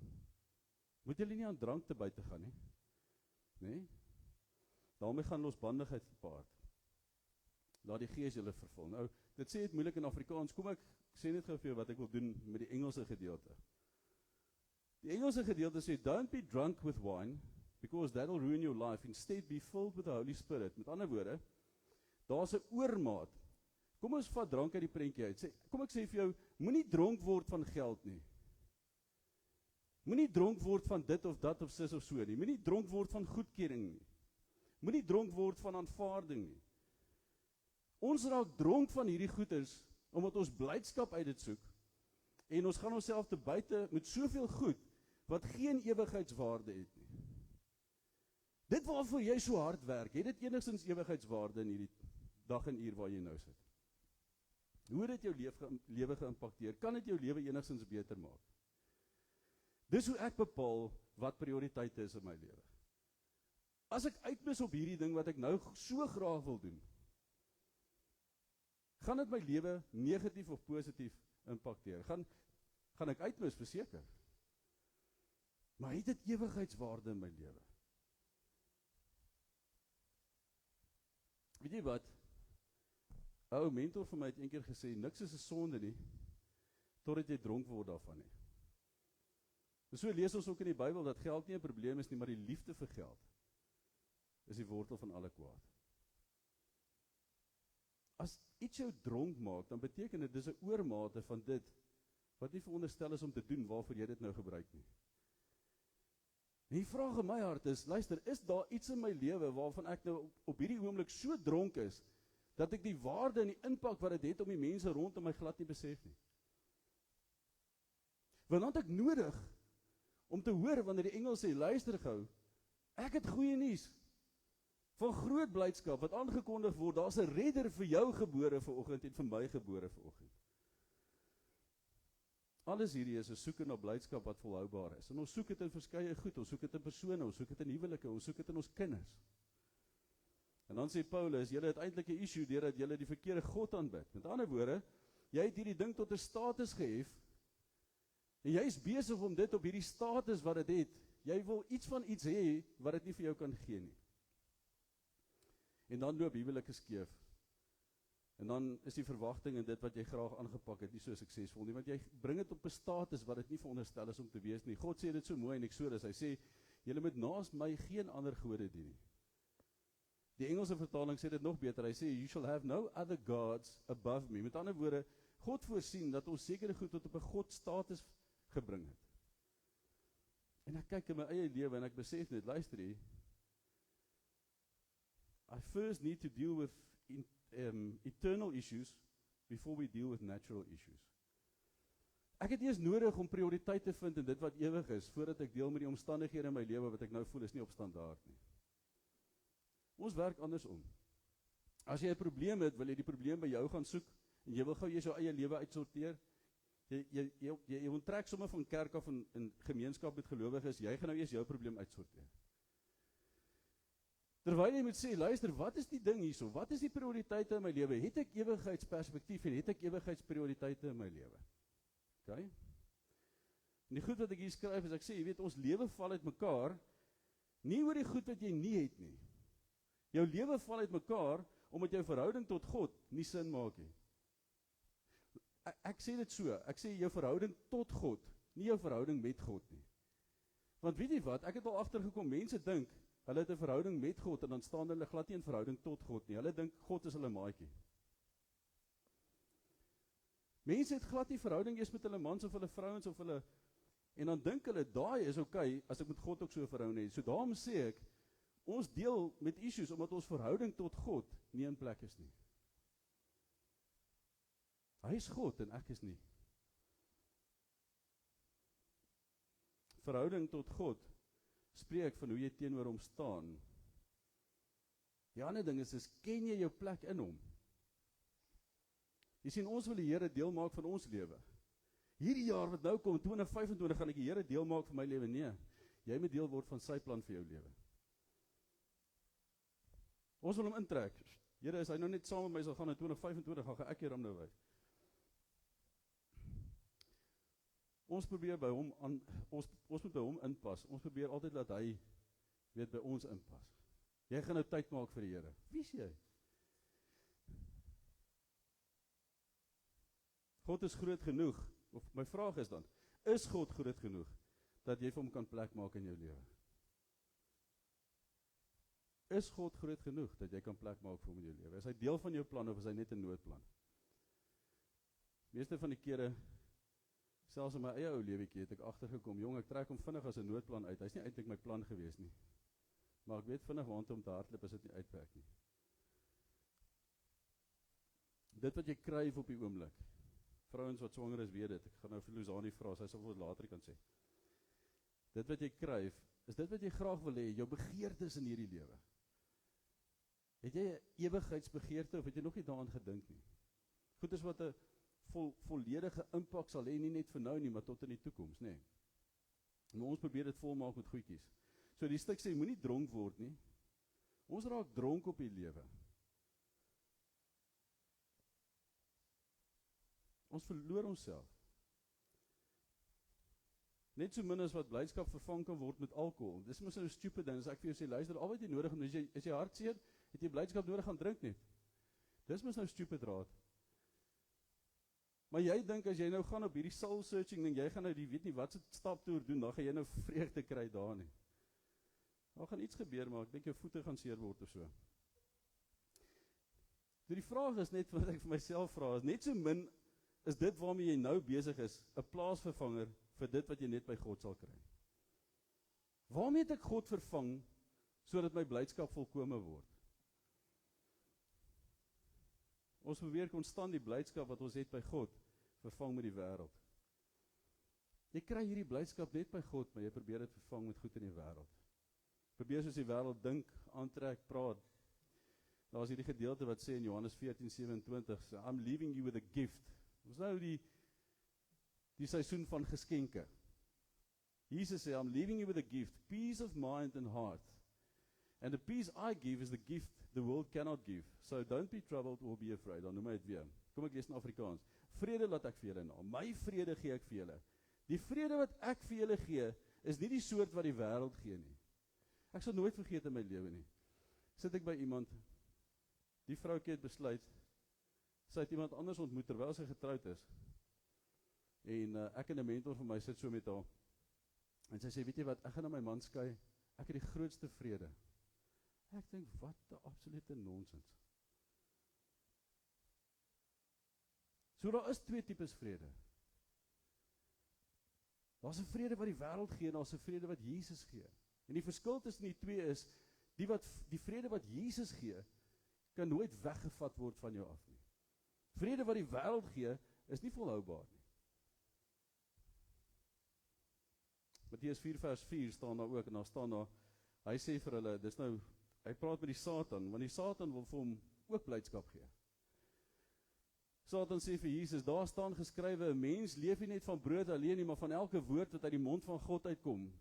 Moet julle nie aan drank te buite gaan nie, nee? Daarmee gaan losbandigheid gepaard. Laat die Gees julle vervul. Nou, dit sê dit moeilik in Afrikaans. Kom ek sê net gou vir jou wat ek wil doen met die Engelse gedeelte. Die Engelse gedeelte sê, don't be drunk with wine, because that will ruin your life. Instead, be filled with the Holy Spirit. Met ander woorde, daar's 'n oormaat. Kom ons vat drank uit die prentjie uit. Kom ek sê vir jou, moenie dronk word van geld nie. Moenie dronk word van dit of dat of sis of so nie. Moenie dronk word van goedkeuring nie. Moenie dronk word van aanvaarding nie. Ons raak dronk van hierdie goeders, omdat ons blydskap uit dit soek, en ons gaan onsself te buite met soveel goed, wat geen ewigheidswaarde het nie. Dit waarvoor jy so hard werk, het dit enigstens ewigheidswaarde in hierdie dag en uur waar jy nou sit? Hoe het dit jou lewe geïmpakteer? Kan dit jou lewe enigstens beter maak? Dis hoe ek bepaal wat prioriteite is in my lewe. As ek uitmis op hierdie ding wat ek nou so graag wil doen, gaan dit my lewe negatief of positief impakteer? Gaan ek uitmis, verseker. Maar het dit ewigheidswaarde in my lewe? Weet jy wat? 'n Ou mentor van my het eendag gesê, niks is 'n sonde nie, totdat jy dronk word daarvan nie. So lees ons ook in die Bybel dat geld nie 'n probleem is nie, maar die liefde vir geld is die wortel van alle kwaad. As iets jou dronk maak, dan beteken dit, dis 'n oormate van dit, wat nie veronderstel is om te doen, waarvoor jy dit nou gebruik nie. En die vraag in my hart is, luister, is daar iets in my lewe, waarvan ek nou op hierdie oomblik so dronk is, dat ek die waarde en die impak wat dit het om die mense rondom my glad nie besef nie? Want dan het ek nodig, om te hoor, wanneer die engel sê, luister gou, ek het goeie nuus, van groot blydskap, wat aangekondig word, daar's 'n redder vir jou gebore vanoggend, en vir my gebore vanoggend. Alles hierdie is 'n soeke na blydskap wat volhoubaar is, en ons soek dit in verskeie goed, ons soek dit in persone, ons soek dit in huwelike, ons soek dit in ons kinders. En dan sê Paulus, julle het eintlik 'n issue, deurdat julle die verkeerde God aanbid. Met ander woorde, jy het hierdie ding tot 'n status gehef, en jy is besig om dit op hierdie status wat dit het, jy wil iets van iets hê, wat dit nie vir jou kan gee nie. En dan loop huwelike skeef. En dan is die verwagting en dit wat jy graag aangepak het nie so suksesvol nie, want jy bring dit op 'n status wat dit nie veronderstel is om te wees nie. God sê dit so mooi in Eksodus, hy sê, julle moet naas my geen ander gode dien nie. Die Engelse vertaling sê dit nog beter, hy sê, you shall have no other gods above me. Met ander woorde, God voorsien dat ons sekere goed tot op 'n God status gebring het. En ek kyk in my eie lewe en ek besef net, luister hier, I first need to deal with eternal issues before we deal with natural issues. Ek het eers nodig om prioriteit te vind in dit wat ewig is, voordat ek deel met die omstandighede in my lewe wat ek nou voel is nie op standaard nie. Ons werk andersom. As jy 'n probleem het, wil jy die probleem by jou gaan soek, en jy wil gou jou eie lewe uitsorteer. Jy onttrek sommer van kerk af in gemeenskap met gelowiges, jy gaan nou eers jou probleem uitsorteer. Terwyl jy moet sê, luister, wat is die ding hierso? Wat is die prioriteite in my lewe? Het ek ewigheidsperspektief en het ek ewigheidsprioriteite in my lewe? Okay? En die goed wat ek hier skryf is, ek sê, jy weet, ons lewe val uit mekaar, nie oor die goed wat jy nie het nie. Jou lewe val uit mekaar, omdat jou verhouding tot God nie sin maak nie. Ek sê dit so, ek sê jou verhouding tot God, nie jou verhouding met God nie. Want weet jy wat, ek het al agtergekom, mense dink, hulle het 'n verhouding met God, en dan staan hulle glad nie in verhouding tot God nie. Hulle dink, God is hulle maatjie. Mense het glad nie verhouding eers met hulle mans of hulle vrouens of hulle, en dan dink hulle, daai is okay, as ek met God ook so 'n verhouding het. So daarom sê ek, ons deel met issues, omdat ons verhouding tot God nie in plek is nie. Hy is God en ek is nie. Verhouding tot God spreek van hoe jy teenoor hom staan. Die ander ding is ken jy jou plek in hom? Jy sien, ons wil die Here deel maak van ons lewe. Hierdie jaar wat nou kom, 2025, gaan ek die Here deel maak van my lewe. Nee, jy moet deel word van sy plan vir jou lewe. Ons wil hom intrek. Here, as hy nou net saam met my sal gaan in 2025, gaan ek hier hom nou wys. Ons probeer by hom ons moet by hom inpas. Ons probeer altyd dat hy weet by ons inpas. Jy gaan nou tyd maak vir die Here. Wie is jy? God is groot genoeg. Of my vraag is dan, is God groot genoeg dat jy vir hom kan plek maak in jou lewe? Is God groot genoeg dat jy kan plek maak vir hom in jou lewe? Is hy deel van jou plan of is hy net 'n noodplan? Meeste van die kere, selfs in my eie ou lewetjie het ek agtergekom, jong, ek trek hom vinnig as 'n noodplan uit. Hy's nie eintlik my plan gewees nie. Maar ek weet vinnig waantoe om te hardloop as dit nie uitwerk nie. Dit wat jy kryf op die oomblik. Vrouens wat swanger is, weet dit. Ek gaan nou vir Luzani vra, sy sal vir later kan sê. Dit wat jy kryf, is dit wat jy graag wil hê, jou begeertes in hierdie lewe. Het jy 'n ewigheidsbegeerte of het jy nog nie daaraan gedink nie? Goed is wat 'n volledige impak sal hê, nie net vir nou nie, maar tot in die toekoms, nê. Maar ons probeer dit volmaak met goedjies. So die stuk sê, moenie dronk word nie. Ons raak dronk op die lewe. Ons verloor onsself. Net so min as wat blydskap vervang kan word met alkohol. Dis mos nou 'n stupid ding, as ek vir jou sê, luister, al wat jy nodig het, is jy hartseer, het jy blydskap nodig gaan drink net. Dis mos nou stupid raad. Maar jy dink as jy nou gaan op hierdie soul searching ding, jy gaan nou die weet nie wat se staptoer doen, dan gaan jy nou vreugde kry daar nie. Daar gaan iets gebeur, maar ek dink jou voete gaan seer word of so. Die vraag is net wat ek vir myself vra, is net so min is dit waarmee jy nou besig is, 'n plaasvervanger vir dit wat jy net by God sal kry. Waarmee het ek God vervang, sodat my blydskap volkome word? Ons probeer konstant die blydskap wat ons het by God, vervang met die wêreld. Jy kry hierdie blydskap net by God, maar jy probeer dit vervang met goed in die wêreld. Probeer soos die wêreld dink, aantrek, praat. Daar is hierdie gedeelte wat sê in Johannes 14:27, I'm leaving you with a gift. Ons nou die seisoen van geskenke. Jesus sê, I'm leaving you with a gift, peace of mind and heart. And the peace I give is the gift the world cannot give. So don't be troubled or be afraid. Dan noem hy dit weer. Kom ek lees in Afrikaans. Vrede laat ek vir julle na. My vrede gee ek vir julle. Die vrede wat ek vir julle gee, is nie die soort wat die wêreld gee nie. Ek sal nooit vergeet in my lewe nie. Sit ek by iemand, die vroukie het besluit, Sy het iemand anders ontmoet terwyl sy getroud is. En ek en 'n mentor van my sit so met haar. En sy sê, weet jy wat, ek gaan na my man skei, ek het die grootste vrede. Ek dink, wat 'n absolute nonsens. So daar is twee tipes vrede. Daar's 'n vrede wat die wêreld gee en daar's 'n vrede wat Jesus gee. En die verskil tussen die twee is, die vrede wat Jesus gee, kan nooit weggevat word van jou af nie. Vrede wat die wêreld gee, is nie volhoubaar nie. Matteus 4 vers 4 staan daar ook, en daar staan daar, hy sê vir hulle, dis nou, hy praat met die Satan, want die Satan wil vir hom ook blydskap gee. Satan sê vir Jesus, daar staan geskrywe, 'n mens leef nie net van brood alleen nie, maar van elke woord wat uit die mond van God uitkom.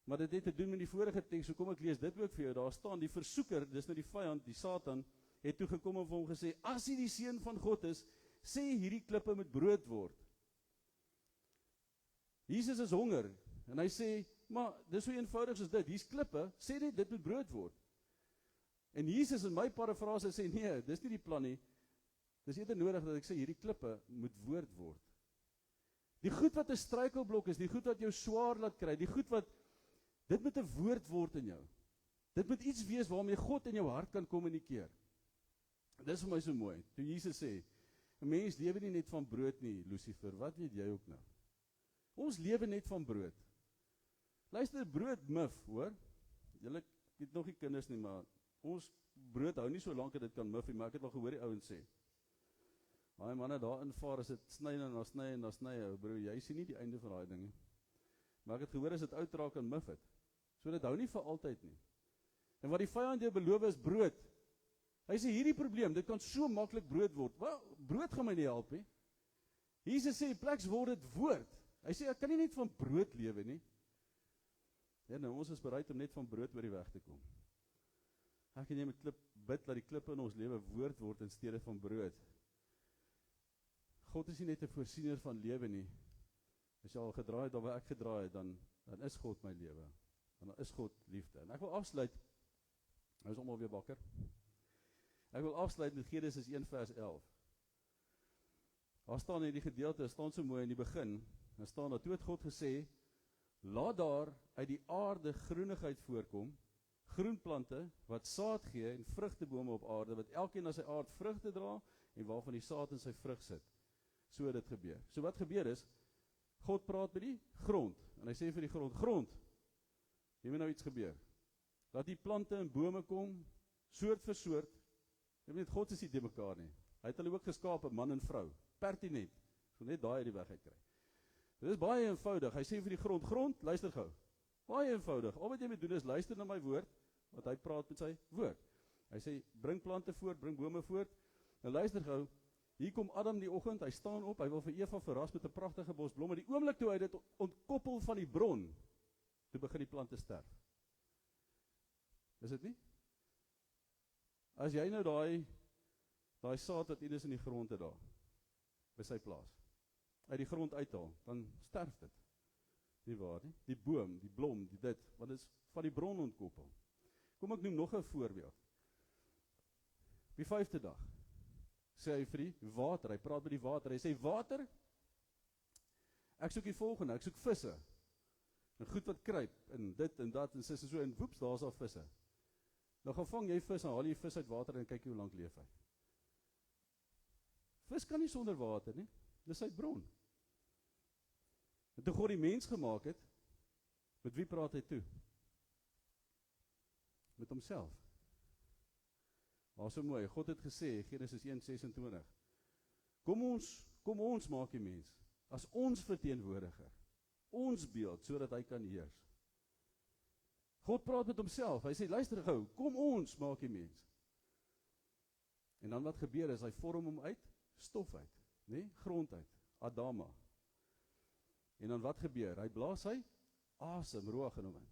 Maar dit het te doen met die vorige teks, so kom ek lees dit ook vir jou, daar staan, die versoeker, dis nou die vyand, die Satan, het toe gekom en vir hom gesê, as hy die seun van God is, sê hierdie klippe moet brood word. Jesus is honger, en hy sê, maar dis so eenvoudig soos dit, hier's klippe, sê dit moet brood word. En Jesus in my parafrase sê, nee, dis nie die plan nie, dis eerder nodig dat ek sê, hierdie klippe moet woord word. Die goed wat 'n struikelblok is, die goed wat jou swaar laat kry, die goed wat, dit moet 'n woord word in jou. Dit moet iets wees waarmee God in jou hart kan kommunikeer. Dis vir my so mooi, toe Jesus sê, 'n mens lewe nie net van brood nie, Lucifer, wat weet jy ook nou? Ons lewe net van brood. Luister, brood mif, hoor? Julle het nog nie kinders nie, maar ons brood hou nie so lank dat dit kan mif nie, maar ek het al gehoor die ouens sê. Daai manne daar invaar, as dit sny en dan sny en dan sny, broer, jy sien nie die einde van daai ding nie. Maar ek het gehoor as dit oud raak en mif het. So dit hou nie vir altyd nie. En wat die vyand jou beloof is brood. Hy sê hierdie probleem, dit kan so maklik brood word. Wel, brood gaan my nie help nie. Jesus sê, pleks word dit woord. Hy sê, ek kan nie net van brood lewe nie. Ja, nou, ons is bereid om net van brood oor die weg te kom. Ek en jy moet bid, dat die klippe in ons lewe woord word in steede van brood. God is nie net 'n voorsiener van lewe nie. As jy al gedraai het, waar ek gedraai het, dan is God my lewe. Dan is God liefde. En ek wil afsluit, nou is almal weer wakker. Ek wil afsluit met Genesis 1 vers 11. Daar staan in die gedeelte, staan so mooi in die begin, dan staan daar, toe het God gesê, laat daar uit die aarde groenigheid voorkom, groenplante, wat saad gee, en vrugtebome op aarde, wat elkeen na sy aard vrugte dra, en waarvan die saad in sy vrug sit. So het dit gebeur. So wat gebeur is, God praat met die grond, en hy sê vir die grond, jy moet nou iets gebeur. Laat die plante en bome kom, soort vir soort. Jy weet, God is nie te mekaar nie. Hy het hulle ook geskaap, man en vrou, pertinent, so net daai uit die weg uitkry. Dit is baie eenvoudig, hy sê vir die grond, luister gou, baie eenvoudig, al wat jy moet doen is, luister na my woord, wat hy praat met sy woord. Hy sê, bring plante voort, bring bome voort, en luister gou, hier kom Adam die oggend, hy staan op, hy wil vir Eva verras met 'n pragtige bos blomme, die oomblik toe hy dit ontkoppel van die bron, toe begin die plante sterf. Is dit nie? As jy nou daai saad wat is in die grond het daar, by sy plaas, uit die grond uithaal, dan sterf dit. Nie waar nie? Die boom, die blom, die dit, want dit is van die bron ontkoppel. Kom ek noem nog 'n voorbeeld. Die 5de dag, sê hy vir die water, hy praat met die water, hy sê, water, ek soek die volgende, ek soek visse, en goed wat kruip, en dit en dat, en so, en woeps, daar is al visse. Nou gaan vang jy vis, en haal jy vis uit water, en kyk hoe lank leef hy. Vis kan nie sonder water nie, dis sy bron. En toe God die mens gemaak het, met wie praat hy toe? Met homself. Maar so mooi, God het gesê, Genesis 1:26, kom ons maak die mens, as ons verteenwoordiger, ons beeld, sodat hy kan heers. God praat met homself, hy sê, luister gou, kom ons maak die mens. En dan wat gebeur is, hy vorm hom uit, stof uit, nee, grond uit, Adama. En dan wat gebeur? Hy blaas hy asem, roog in hom in.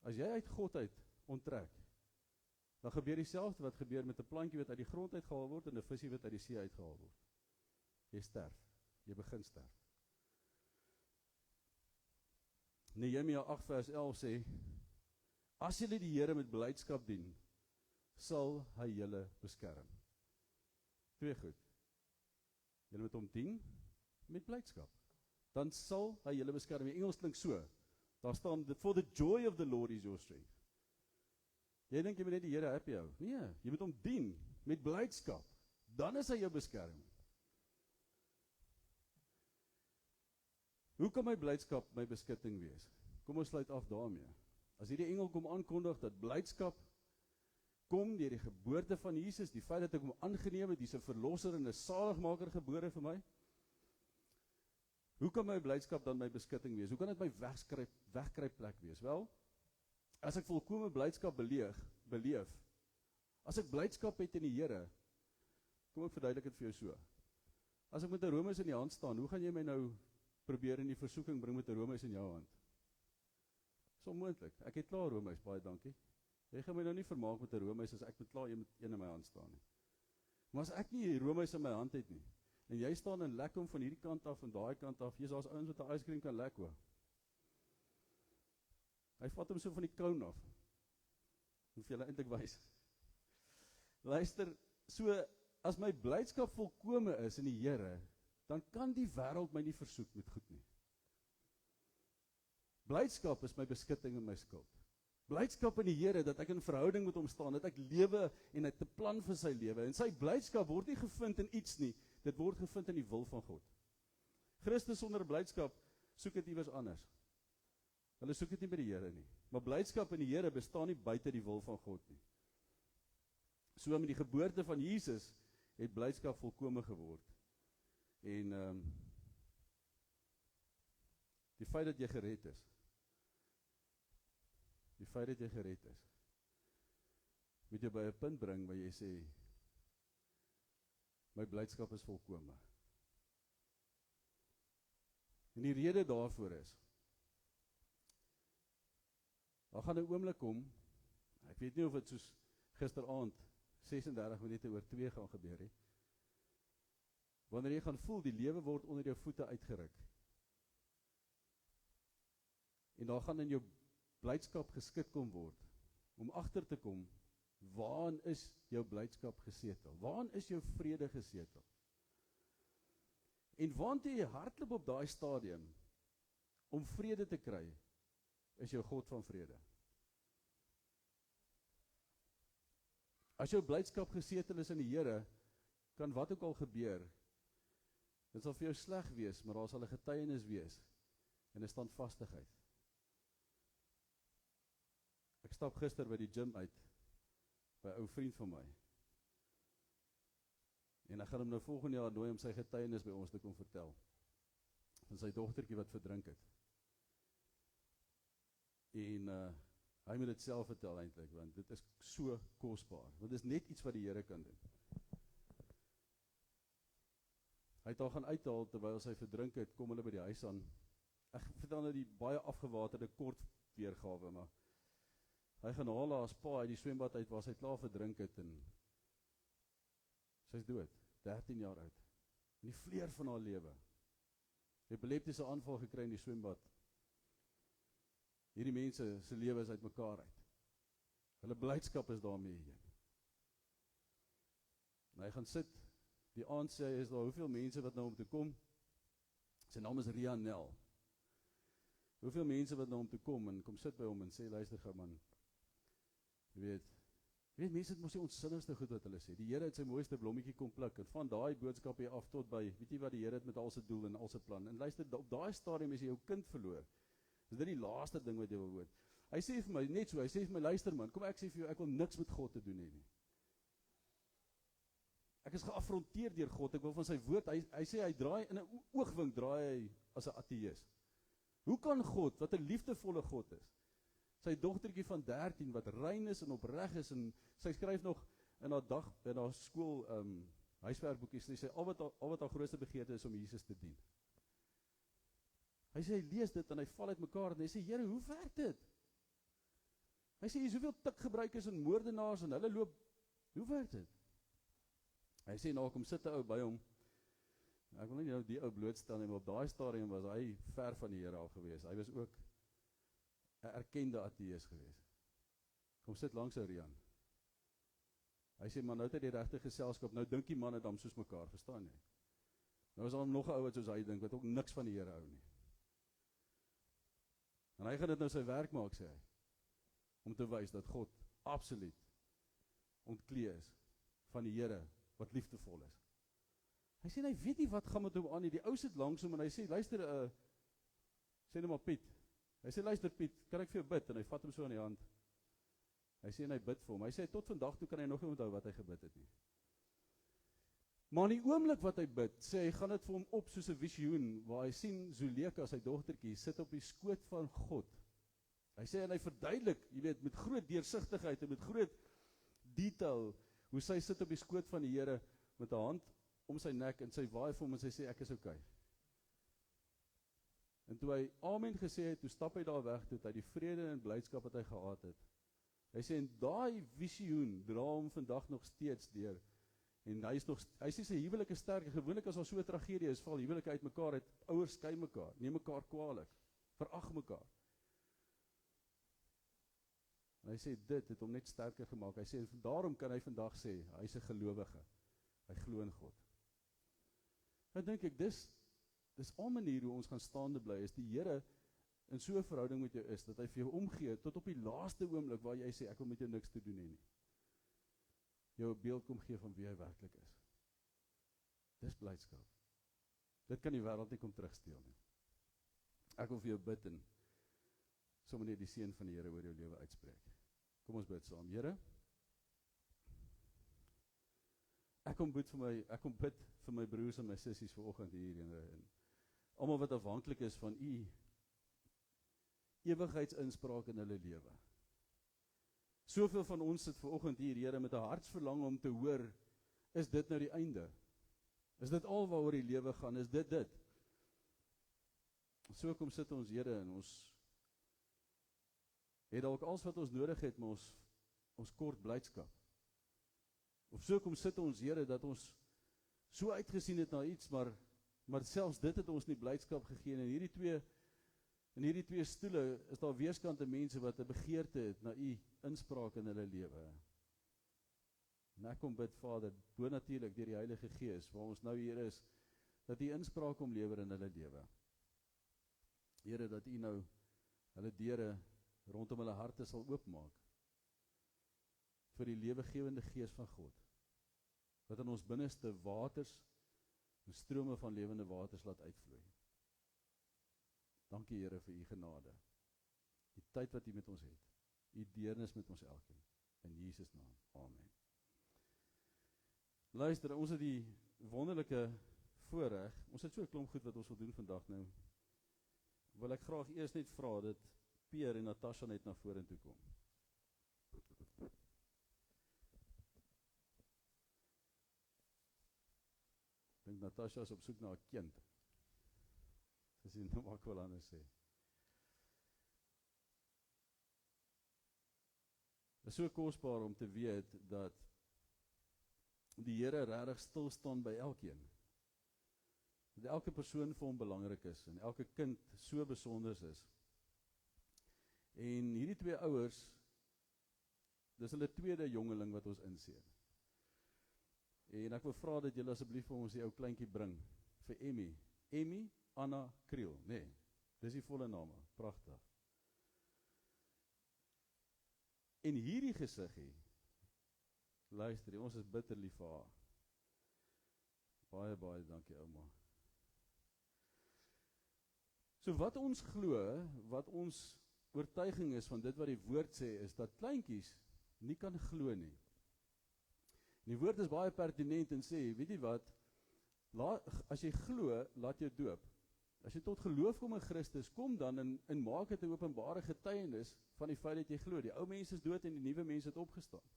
As jy uit God uit onttrek, dan gebeur dieselfde wat gebeur met 'n plantjie wat uit die grond uitgehaal word en 'n visie wat uit die see uitgehaal word. Jy sterf, jy begin sterf. Nehemia 8 vers 11 sê, as julle die Here met blydskap dien, sal hy julle beskerm. Twee goed. Julle moet hom dien met blydskap. Dan sal hy julle beskerm. In Engels klink so. Daar staan, for the joy of the Lord is your strength. Jy dink jy moet net die Here happy hou. Nee, jy moet hom dien met blydskap. Dan is hy jou beskerming. Hoe kan my blydskap my beskutting wees? Kom ons sluit af daarmee. As hierdie engel kom aankondig dat blydskap kom deur die geboorte van Jesus, die feit dat ek hom aangeneem het, dis 'n verlosser en 'n saligmaker gebore vir my. Hoe kan my blydskap dan my beskutting wees? Hoe kan dit my wegkruipplek wees? Wel, as ek volkome blydskap beleef, as ek blydskap het in die Here, kom ek verduidelik dit vir jou so. As ek met 'n roomys in die hand staan, hoe gaan jy my nou probeer in die versoeking bring met 'n roomys in jou hand? Dis onmoontlik. Ek het klaar roomys, baie dankie. Jy gaan my nou nie vermaak met 'n roomys as ek met klaar een in my hand staan nie. Maar as ek nie die roomys in my hand het nie, en jy staan en lek hom van hierdie kant af en daai kant af, jy's daar's ouens wat 'n yskriem kan lek hoor. Hy vat hom so van die koun af. Hoef julle eintlik wys. Luister, so as my blydskap volkome is in die Here, dan kan die wêreld my nie versoek met goed nie. Blydskap is my beskutting en my skuld. Blydskap in die Here, dat ek in verhouding met hom staan, dat ek lewe en hy het 'n plan vir sy lewe. En sy blydskap word nie gevind in iets nie, dit word gevind in die wil van God. Christus sonder blydskap soek dit iewers anders. Hulle soek dit nie by die Here nie. Maar blydskap in die Here bestaan nie buite die wil van God nie. So met die geboorte van Jesus het blydskap volkome geword. En die feit dat jy gered is. Die feit dat jy gered is. Moet jy by 'n punt bring waar jy sê, my blydskap is volkome. En die rede daarvoor is, daar gaan 'n oomblik kom, ek weet nie of dit soos gisteraand 36 minute oor 2 gaan gebeur het, wanneer jy gaan voel, die lewe word onder jou voete uitgeruk. En daar gaan in jou blydskap geskit kom word, om agter te kom, waarin is jou blydskap gesetel? Waarin is jou vrede gesetel? En waantoe jy hardloop op daai stadium, om vrede te kry, is jou God van vrede. As jou blydskap gesetel is in die Here, kan wat ook al gebeur, dit sal vir jou sleg wees, maar daar sal 'n getuienis wees, en 'n standvastigheid. Ek stap gister by die gym uit, by 'n ou vriend van my. En ek gaan hom nou volgende jaar nooi om sy getuienis by ons te kom vertel. Van sy dogtertjie wat verdrink het. En hy moet dit self vertel eintlik, want dit is so kosbaar. Want dit is net iets wat die Here kan doen. Hy het haar gaan uithaal terwyl sy verdrink het, kom hulle by die huis aan. Ek vertel nou die baie afgewaterde kort weergawe, maar hy gaan haal haar pa uit die swembad uit waar sy klaar verdrink het en sy is dood, 13 jaar oud. In die vleur van haar lewe. Epileptiese aanval gekry in die swembad. Hierdie mense se lewe is uit mekaar uit. Hulle blydskap is daarmee heen. En hy gaan sit, die aand sê hy, is daar hoeveel mense wat nou om te kom? Sy naam is Rianel. Hoeveel mense wat nou om te kom en kom sit by hom en sê, luister gou man, jy weet mense het mos die onsinnigste goed wat hulle sê. Die Here het sy mooiste blommetjie kom pluk en van daai boodskap hier af tot by, weet jy wat die Here het met al sy doel en al sy plan. En luister, op daai stadium is jy jou kind verloor. Is dit die laaste ding wat jy wil hoor? Hy sê vir my, net so, hy sê vir my, luister man, kom ek sê vir jou, ek wil niks met God te doen hê nie. Ek is geafronteer deur God, ek wil van sy woord, hy sê, hy draai, in 'n oogwink draai hy as 'n ateïs. Hoe kan God, wat 'n liefdevolle God is, sy dogtertjie van 13, wat rein is en opreg is, en sy skryf nog in haar skool, huiswerkboekies, en sy sê, al wat haar grootste begeerte is om Jesus te dien. Hy sê, hy lees dit, en hy val uit mekaar, en hy sê, Here, hoe werk dit? Hy sê, hier is soveel tikgebruikers en moordenaars, en hulle loop, hoe werk dit? Hy sê, nou kom sit 'n ou by hom, ek wil nie nou die ou blootstel nie, maar op daai stadium was hy ver van die Here af gewees, hy was ook 'n erkende ateïs gewees. Kom sit langs ou Rian. Hy sê, maar nou het hy die regte geselskap, nou dink die manne dan soos mekaar, verstaan jy? Nou is daar nog 'n ou wat soos hy dink, wat ook niks van die Here hou nie. En hy gaan dit nou sy werk maak, sê hy, om te wys dat God absoluut ontklee is van die Here wat liefdevol is. Hy sê, hy weet nie wat gaan met hom aan nie, die ou sit langs hom en hy sê, luister, sê nou maar Piet, hy sê, luister Piet, kan ek vir jou bid? En hy vat hom so aan die hand. Hy sê, en hy bid vir hom. Hy sê, tot vandag toe kan hy nog nie onthou wat hy gebid het nie. Maar in die oomblik wat hy bid, sê hy, gaan dit vir hom op soos 'n visioen, waar hy sien Zuleka, sy dogtertjie, sit op die skoot van God. Hy sê, en hy verduidelik, jy weet, met groot deursigtigheid en met groot detail, hoe sy sit op die skoot van die Here, met 'n hand om sy nek, en sy waai vir hom, en sy sê, ek is okay. En toe hy amen gesê het, toe stap hy daar weg, toe hy die vrede en blydskap wat hy gehad het. Hy sê, en daai visioen dra hom vandag nog steeds deur. En hy sê sy huwelik is sterk. Gewoonlik as daar so 'n tragedie is, val huwelike uitmekaar, het ouers skei mekaar, neem mekaar kwaadlik, verag mekaar. En hy sê, dit het hom net sterker gemaak. Hy sê, daarom kan hy vandag sê, hy is 'n gelowige. Hy glo in God. Nou dink ek, dis al manier hoe ons gaan staande bly, is die Here in so 'n verhouding met jou is, dat hy vir jou omgee, tot op die laaste oomblik, waar jy sê, ek wil met jou niks te doen hê nie. Jou 'n beeld kom gee van wie hy werklik is. Dis blydskap. Dit kan die wêreld nie kom terugsteel nie. Ek wil vir jou bid en sommer net die seën van die Here oor jou lewe uitspreek. Kom ons bid saam. Here, ek kom bid vir my broers en my sissies vanoggend hier, en almal wat afhanklik is van u ewigheidsinspraak in hulle lewe. Soveel van ons sit vanoggend hier, Here, met 'n hartsverlang om te hoor, is dit nou die einde? Is dit al waaroor die lewe gaan? Is dit? So kom sit ons, Here, en ons het dalk alles wat ons nodig het, maar ons kort blydskap. Of so kom sit ons, Here, dat ons so uitgesien het na iets, maar selfs dit het ons nie blydskap gegee. En in hierdie twee stoele is daar weerskante mense wat 'n begeerte het na u inspraak in hulle lewe. En ek kom bid, Vader, bonatuurlik deur die Heilige Gees, waar ons nou hier is, dat u inspraak kom lewer in hulle lewe. Here, dat u nou hulle deure rondom hulle harte sal oopmaak vir die lewegewende Gees van God, wat in ons binneste waters en strome van lewende waters laat uitvloei. Dankie, Here, vir u genade, die tyd wat u met ons het, u deernis met ons elkeen, in Jesus naam, amen. Luister, ons het die wonderlike voorreg, ons het so 'n klomp goed wat ons wil doen vandag nou, wil ek graag eers net vra dat Pierre en Natasha net na vorentoe kom. Ek dink Natasha is op soek na 'n kind. Sy sê, nou wat ek wil anders sê. Dit is so kosbaar om te weet dat die Here regtig stil staan by elkeen. Dat elke persoon vir hom belangrik is en elke kind so besonder is. En hierdie twee ouers, dis hulle tweede jongeling wat ons inseën. En ek wil vra dat julle asseblief vir ons die ou kleintjie bring, vir Emmy Anna Kriel, nee, dis die volle name, pragtig. En hierdie gesiggie, luister, ons is bitter lief vir haar. Baie, baie dankie, ouma. So wat ons glo, wat ons oortuiging is van dit wat die woord sê, is dat kleintjies nie kan glo nie. En die woord is baie pertinent en sê, weet jy wat, as jy glo, laat jou doop. As jy tot geloof kom in Christus, kom dan en maak dit 'n openbare getuienis van die feit dat jy glo. Die ou mens is dood en die nuwe mens het opgestaan.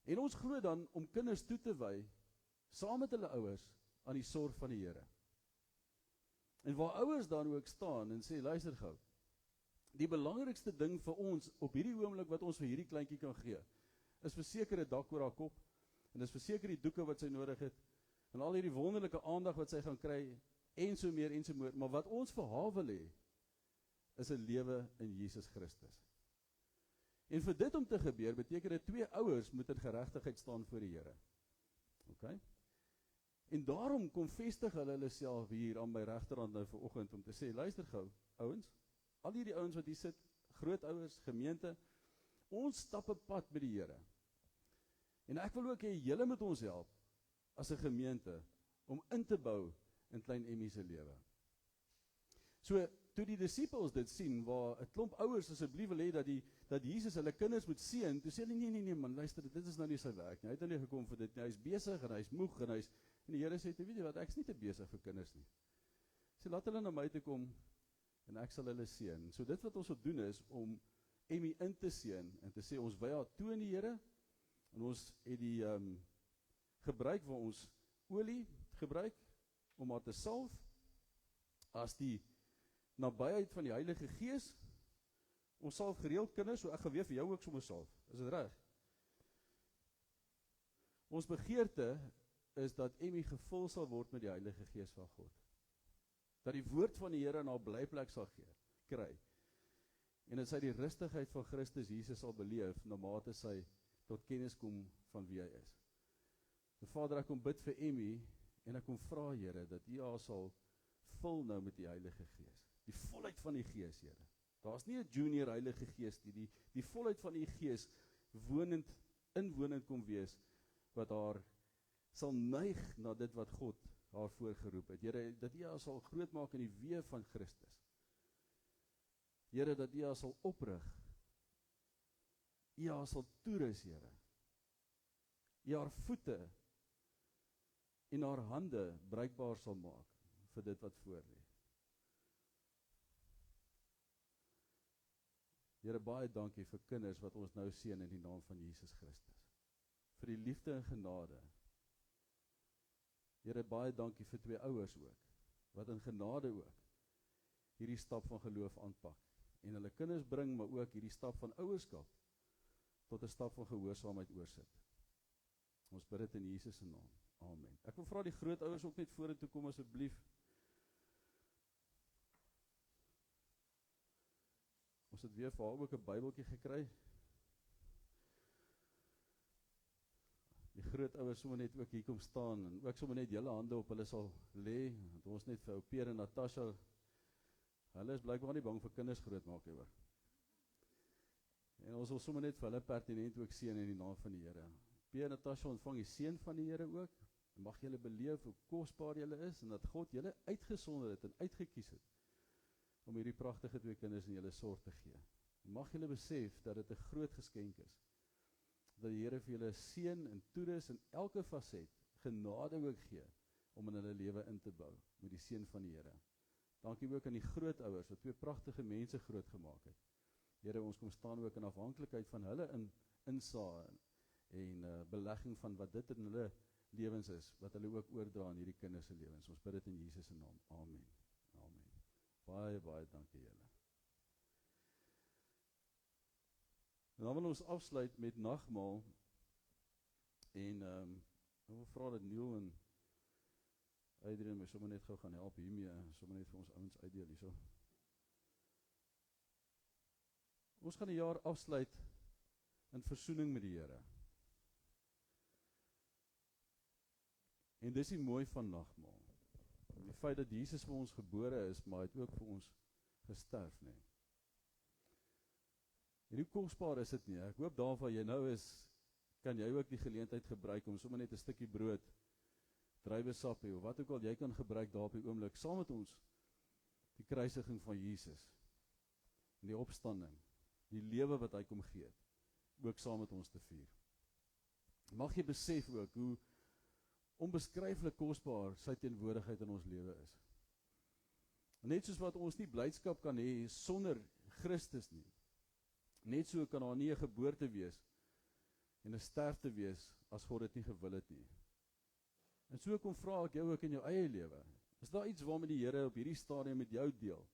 En ons glo dan om kinders toe te wy, saam met hulle ouers, aan die sorg van die Here. En waar ouers dan ook staan en sê, luister gou, die belangrikste ding vir ons op hierdie oomblik wat ons vir hierdie kleintjie kan gee, is verseker 'n dak oor haar kop, en is verseker die doeke wat sy nodig het, en al hierdie wonderlike aandag wat sy gaan kry, en so meer, maar wat ons vir haar wil hê, is 'n lewe in Jesus Christus. En vir dit om te gebeur, beteken dit 2 ouers moet in geregtigheid staan voor die Here. Okay? En daarom kom vestig hulle self hier aan my regterhand nou vanoggend om te sê, luister gou, ouens, al hierdie ouens wat hier sit, grootouers, gemeente, ons stap 'n pad met die Here. En ek wil ook hê julle moet ons help as 'n gemeente om in te bou in klein Emmy se lewe. So, toe die disippels dit sien, waar 'n klomp ouers asseblief wil hê dat Jesus hulle kinders moet seën, toe sê hulle, nee man, luister, dit is nou nie sy werk nie, hy het nou nie gekom vir dit nie, hy is besig en hy is moeg, en die Here sê, weet jy wat, ek is nie te besig vir kinders nie. Sê, laat hulle na my toe kom, en ek sal hulle seën. So dit wat ons wil doen is, om Emmy in te seën, en te sê, ons wy haar toe in die Here, en ons het die gebruik waar ons olie gebruik, om haar te salf, as die nabyheid van die Heilige Gees. Ons salf gereeld kinders, so ek gaan weer vir jou ook sommer salf. Is dit reg? Ons begeerte is dat Emmy gevul sal word met die Heilige Gees van God. Dat die woord van die Here in haar blyplek sal kry. En dat sy die rustigheid van Christus Jesus sal beleef, na mate sy tot kennis kom van wie hy is. So Vader, ek kom bid vir Emmy, en ek kom vra, Here, dat U haar sal vul nou met die Heilige Gees. Die volheid van die Gees, Here. Daar's nie 'n junior Heilige Gees nie, die volheid van die Gees inwonend kom wees, wat haar sal neig na dit wat God haar voorgeroep het. Here, dat U haar sal grootmaak in die weë van Christus. Here, dat U haar sal oprig. U haar sal toerus, Here. U haar voete en haar hande bruikbaar sal maak vir dit wat voor lê. Here, baie dankie vir kinders wat ons nou seën in die naam van Jesus Christus. Vir die liefde en genade. Here, baie dankie vir 2 ouers ook, wat in genade ook hierdie stap van geloof aanpak. En hulle kinders bring, maar ook hierdie stap van ouerskap tot 'n stap van gehoorsaamheid oorsit. Ons bid dit in Jesus se naam. Amen. Ek wil vra die grootouers ook net vorentoe kom asseblief. Ons het weer vir haar ook 'n Bybeltjie gekry. Die grootouers sommer net ook hier kom staan, en ook sommer net julle hande op hulle sal lê, want ons net vir ou Peer en Natasha, hulle is blykbaar nie bang vir kinders grootmaak nie, hoor. En ons wil sommer net vir hulle pertinent ook seën in die naam van die Here. Peer en Natasha ontvang die seën van die Here ook, en mag julle beleef hoe kosbaar julle is, en dat God julle uitgesonder het en uitgekies het, om hierdie pragtige 2 kinders in julle sorg te gee. En mag julle besef dat dit 'n groot geskenk is, dat die Here vir julle seën en toerus in elke faset, genade ook gee, om in hulle lewe in te bou, met die seën van die Here. Dankie ook aan die grootouers, wat 2 pragtige mense groot gemaak het. Here, ons kom staan ook in afhanklikheid van hulle insaag en belegging van wat dit in hulle lewens is, wat hulle ook oordra in hierdie kinders se lewens. Ons bid dit in Jesus se naam. Amen. Amen. Baie, baie dankie julle. En dan wil ons afsluit met nagmaal, en ek wil vra dat Neil en Adrian my sommer net gou gaan help hiermee, sommer net vir ons ouens uitdeel hierso. Ons gaan die jaar afsluit in versoening met die Here. En dis die mooi van nagmaal. Die feit dat Jesus vir ons gebore is, maar hy het ook vir ons gesterf, nee. En hoe kosbaar is dit nie? Ek hoop daarvan jy nou is, kan jy ook die geleentheid gebruik om sommer net 'n stukkie brood, druiwesappie of wat ook al jy kan gebruik daar op die oomblik, saam met ons die kruisiging van Jesus en die opstanding, die lewe wat hy kom gee het, ook saam met ons te vier. Mag jy besef ook hoe onbeskryflik kosbaar sy teenwoordigheid in ons lewe is. Net soos wat ons nie blydskap kan hê sonder Christus nie, net so kan daar nie 'n geboorte wees en 'n sterfte wees as God dit nie gewil het nie. En so kom vra ek jou ook in jou eie lewe. Is daar iets waarmee die Here op hierdie stadium met jou deel?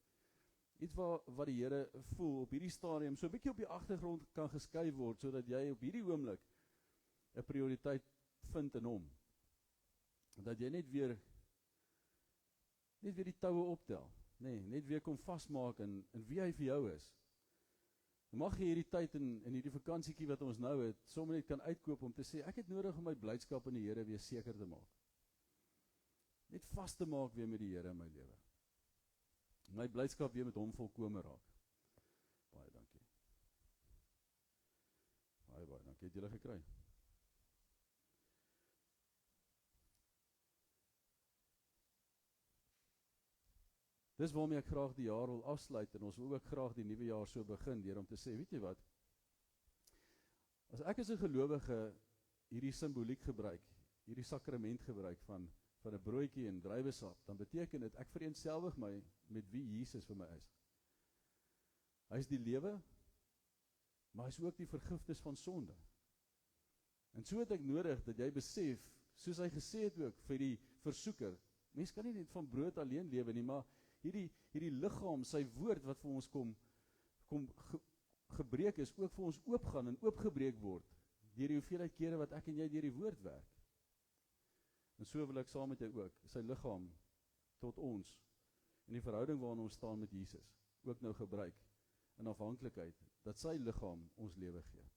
Iets wat die Here voel op hierdie stadium so 'n bietjie op die agtergrond kan geskuif word, sodat jy op hierdie oomblik 'n prioriteit vind in hom. Dat jy net weer die toue optel, net weer kom vasmaak in wie hy vir jou is. Mag jy hierdie tyd in hierdie vakansietjie wat ons nou het, sommer net kan uitkoop om te sê, ek het nodig om my blydskap in die Here weer seker te maak. Net vas te maak weer met die Here in my lewe. My blydskap weer met hom volkome raak. Baie dankie. Baie dankie, het julle gekry. Dis waarmee ek graag die jaar wil afsluit en ons wil ook graag die nuwe jaar so begin deur om te sê, weet jy wat? As ek as 'n gelowige hierdie simboliek gebruik, hierdie sakrament gebruik van 'n broodjie en druiwesap, dan beteken dit ek vereenselwig my met wie Jesus vir my is. Hy is die lewe, maar hy is ook die vergifnis van sonde. En so het ek nodig dat jy besef, soos hy gesê het ook vir die versoeker, mens kan nie net van brood alleen lewe nie, maar hierdie liggaam, sy woord wat vir ons kom gebreek is, ook vir ons oopgaan en oopgebreek word, deur die hoeveelheid kere wat ek en jy deur die woord werk. En so wil ek saam met jou ook, sy liggaam tot ons, en die verhouding waarin ons staan met Jesus, ook nou gebruik, in afhanklikheid, dat sy liggaam ons lewe gee.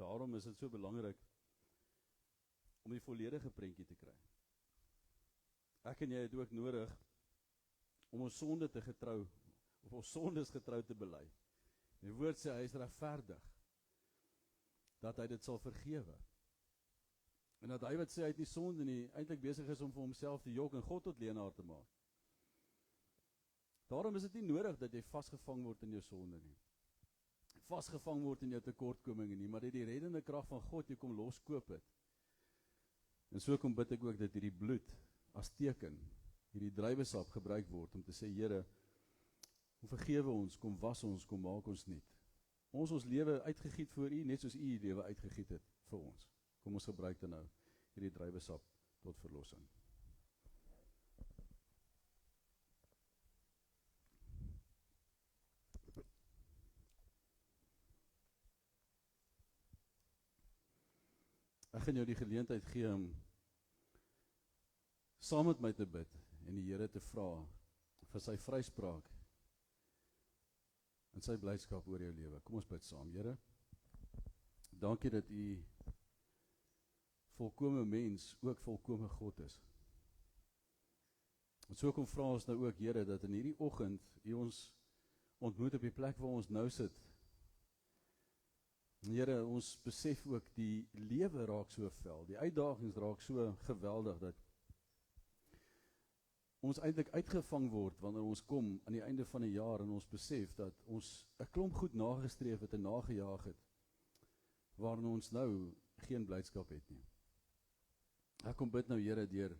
Daarom is dit so belangrik om die volledige prentjie te kry. Ek en jy het ook nodig om ons sonde te getrou, of ons sondes getrou te bely. Die woord sê hy is regverdig, dat hy dit sal vergewe. En dat hy wat sê hy het nie sonde nie, eintlik besig is om vir homself te jok en God tot leenaar te maak. Daarom is dit nie nodig dat jy vasgevang word in jou sonde nie. Vasgevang word in jou tekortkominge nie, maar dat die reddende krag van God jou kom loskoop het. En so kom bid ek ook dat hierdie bloed as teken, hierdie druiwesap gebruik word om te sê, Here, kom vergewe ons, kom was ons, kom maak ons nuut. Ons lewe uitgegiet voor U, net soos U die lewe uitgegiet het vir ons. Kom ons gebruik dan nou hierdie druiwesap tot verlossing. Ek gaan jou die geleentheid gee om saam met my te bid en die Here te vra vir sy vryspraak en sy blydskap oor jou lewe. Kom ons bid saam. Here, dankie dat U volkome mens ook volkome God is. En so kom vra ons nou ook, Here, dat in hierdie oggend U ons ontmoet op die plek waar ons nou sit. Here, ons besef ook die lewe raak so vel, die uitdagings raak so geweldig, dat ons eintlik uitgevang word wanneer ons kom aan die einde van die jaar en ons besef dat ons 'n klomp goed nagestreef het en nagejaag het, waarin ons nou geen blydskap het nie. Ek kom bid nou, Here, deur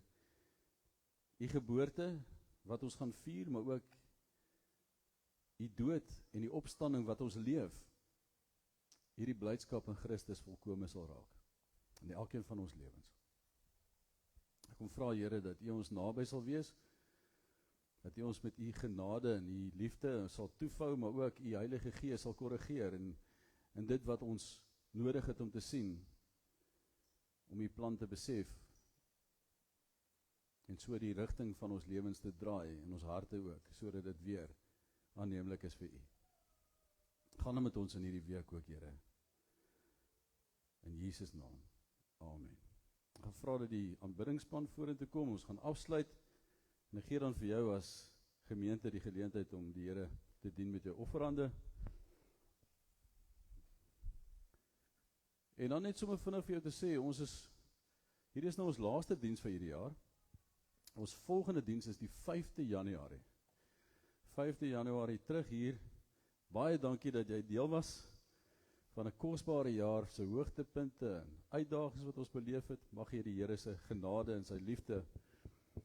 U geboorte, wat ons gaan vier, maar ook U dood en die opstanding wat ons leef, hierdie blydskap in Christus volkome sal raak, in elkeen van ons lewens. Ek kom vra, Here, dat U ons naby sal wees, dat U ons met U genade en U liefde sal toevou, maar ook U Heilige Gees sal korrigeer, en dit wat ons nodig het om te sien, om U plan te besef, en so die rigting van ons lewens te draai, en ons harte ook, sodat dit weer aanneemlik is vir U. Gaan dan met ons in hierdie week ook, Here. In Jesus naam. Amen. Ek gaan vra dat die aanbiddingspan vorentoe kom, ons gaan afsluit, en ek gee dan vir jou as gemeente die geleentheid om die Here te dien met jou offerande. En dan net sommer vinnig vir jou te sê, hier is nou ons laaste diens van hierdie jaar. Ons volgende diens is die 5de Januarie. 5de Januarie terug hier. Baie dankie dat jy deel was van 'n kosbare jaar, se hoogtepunte en uitdagings wat ons beleef het, mag jy die Here se genade en sy liefde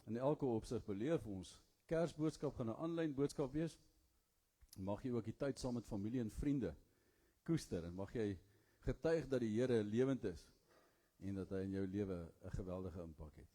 in elke opsig beleef. Ons Kersboodskap gaan 'n aanlyn boodskap wees. Mag jy ook die tyd saam met familie en vriende koester en mag jy getuig dat die Here lewend is en dat hy in jou lewe 'n geweldige impak het.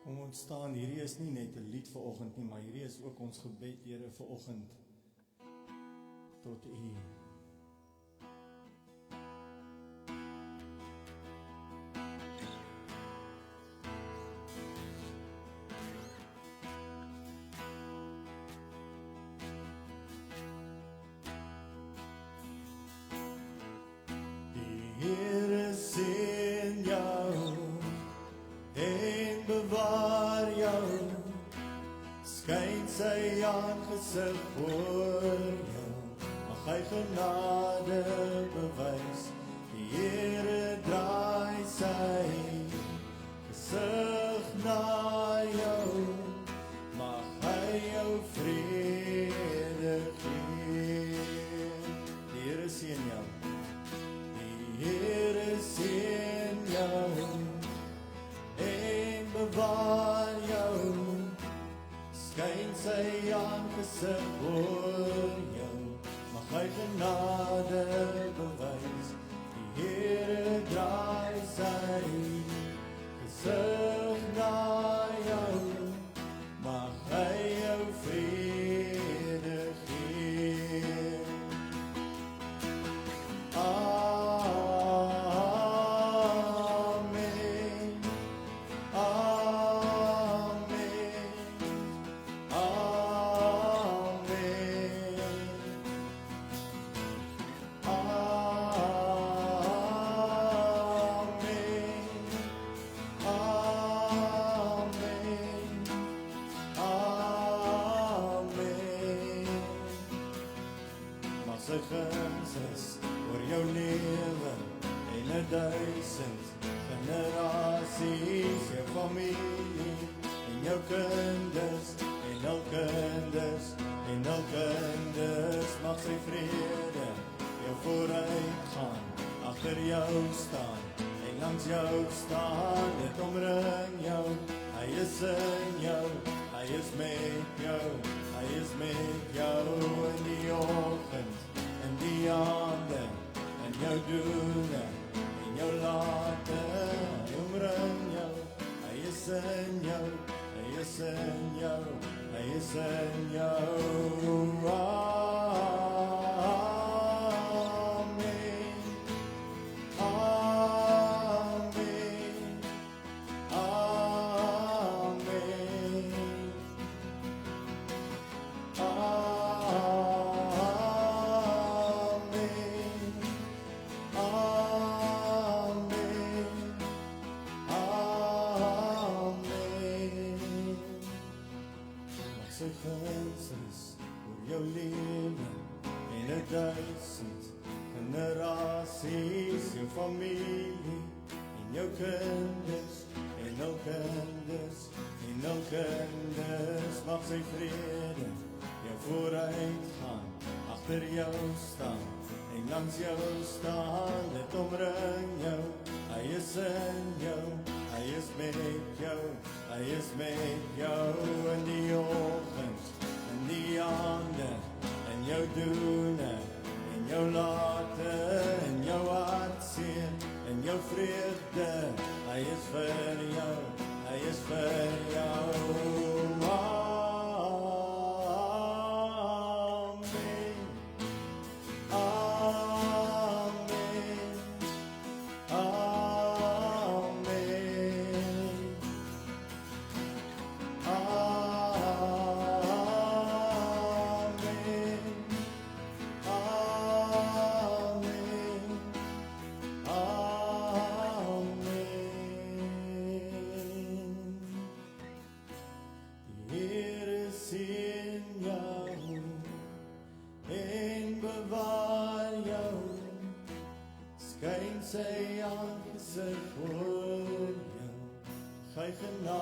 Kom ons staan, hierdie is nie net 'n lied vir oggend nie, maar hierdie is ook ons gebed, Here, vir oggend tot U. Die Here seën jou en bewaar jou, skyn sy aangesig oor jou, mag hy genade bewys, die Here draai sy gesig na jou, mag hy jou vrede gee. Die Here seën jou, die Here seën jou en bewaar jou, skyn sy aangesig oor jou, mag hy genade bewys, die Here draai sy gesig na jou, mag hy jou vrede gee. Sy guns is oor jou lewe en 1000 generasies, jou familie en jou kinders en al kinders en al kinders, mag sy vrede jou vooruit gaan, agter jou staan en langs jou staan, dit omring jou, hy is in jou, hy is met jou, hy is met jou in die oggend, in die aande, in jou doene, in jou late, hy omring jou, hy is in jou, hy is in jou, hy is in jou. Sy guns is oor jou lewe en 1000 generasies, jou familie en jou kinders en al kinders en al kinders, mag sy vrede jou vooruit gaan, agter jou staan en langs jou staan, dit omring jou, hy is in jou, hy is met jou, hy is met jou in die oggend, in die aande, in jou doene, in jou late, in jou hartseer, in jou vrede, hy is vir jou, hy is vir jou. Amen.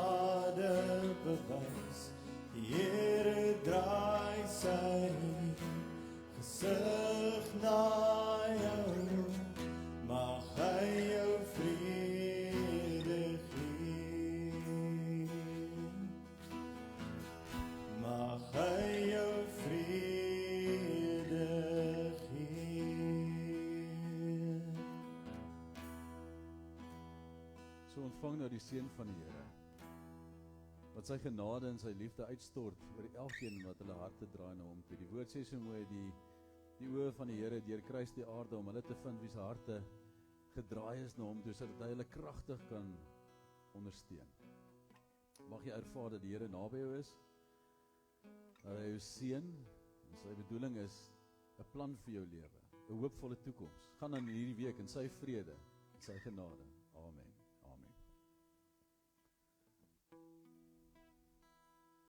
genade bewys. Die Here draai sy gesig na jou, mag hy jou vrede gee. Mag hy jou vrede gee. So ontvang nou die seën van die Here, wat sy genade en sy liefde uitstort oor elkeen wat hulle harte draai na hom toe. Die woord sê so mooi, die oë van die Here deurkruis die aarde om hulle te vind wie se harte gedraai is na hom toe, sodat hy hulle kragtig kan ondersteun. Mag jy ervaar dat die Here naby jou is, dat hy jou seën, en sy bedoeling is 'n plan vir jou lewe, 'n hoopvolle toekoms. Gaan dan hierdie week in sy vrede, in sy genade.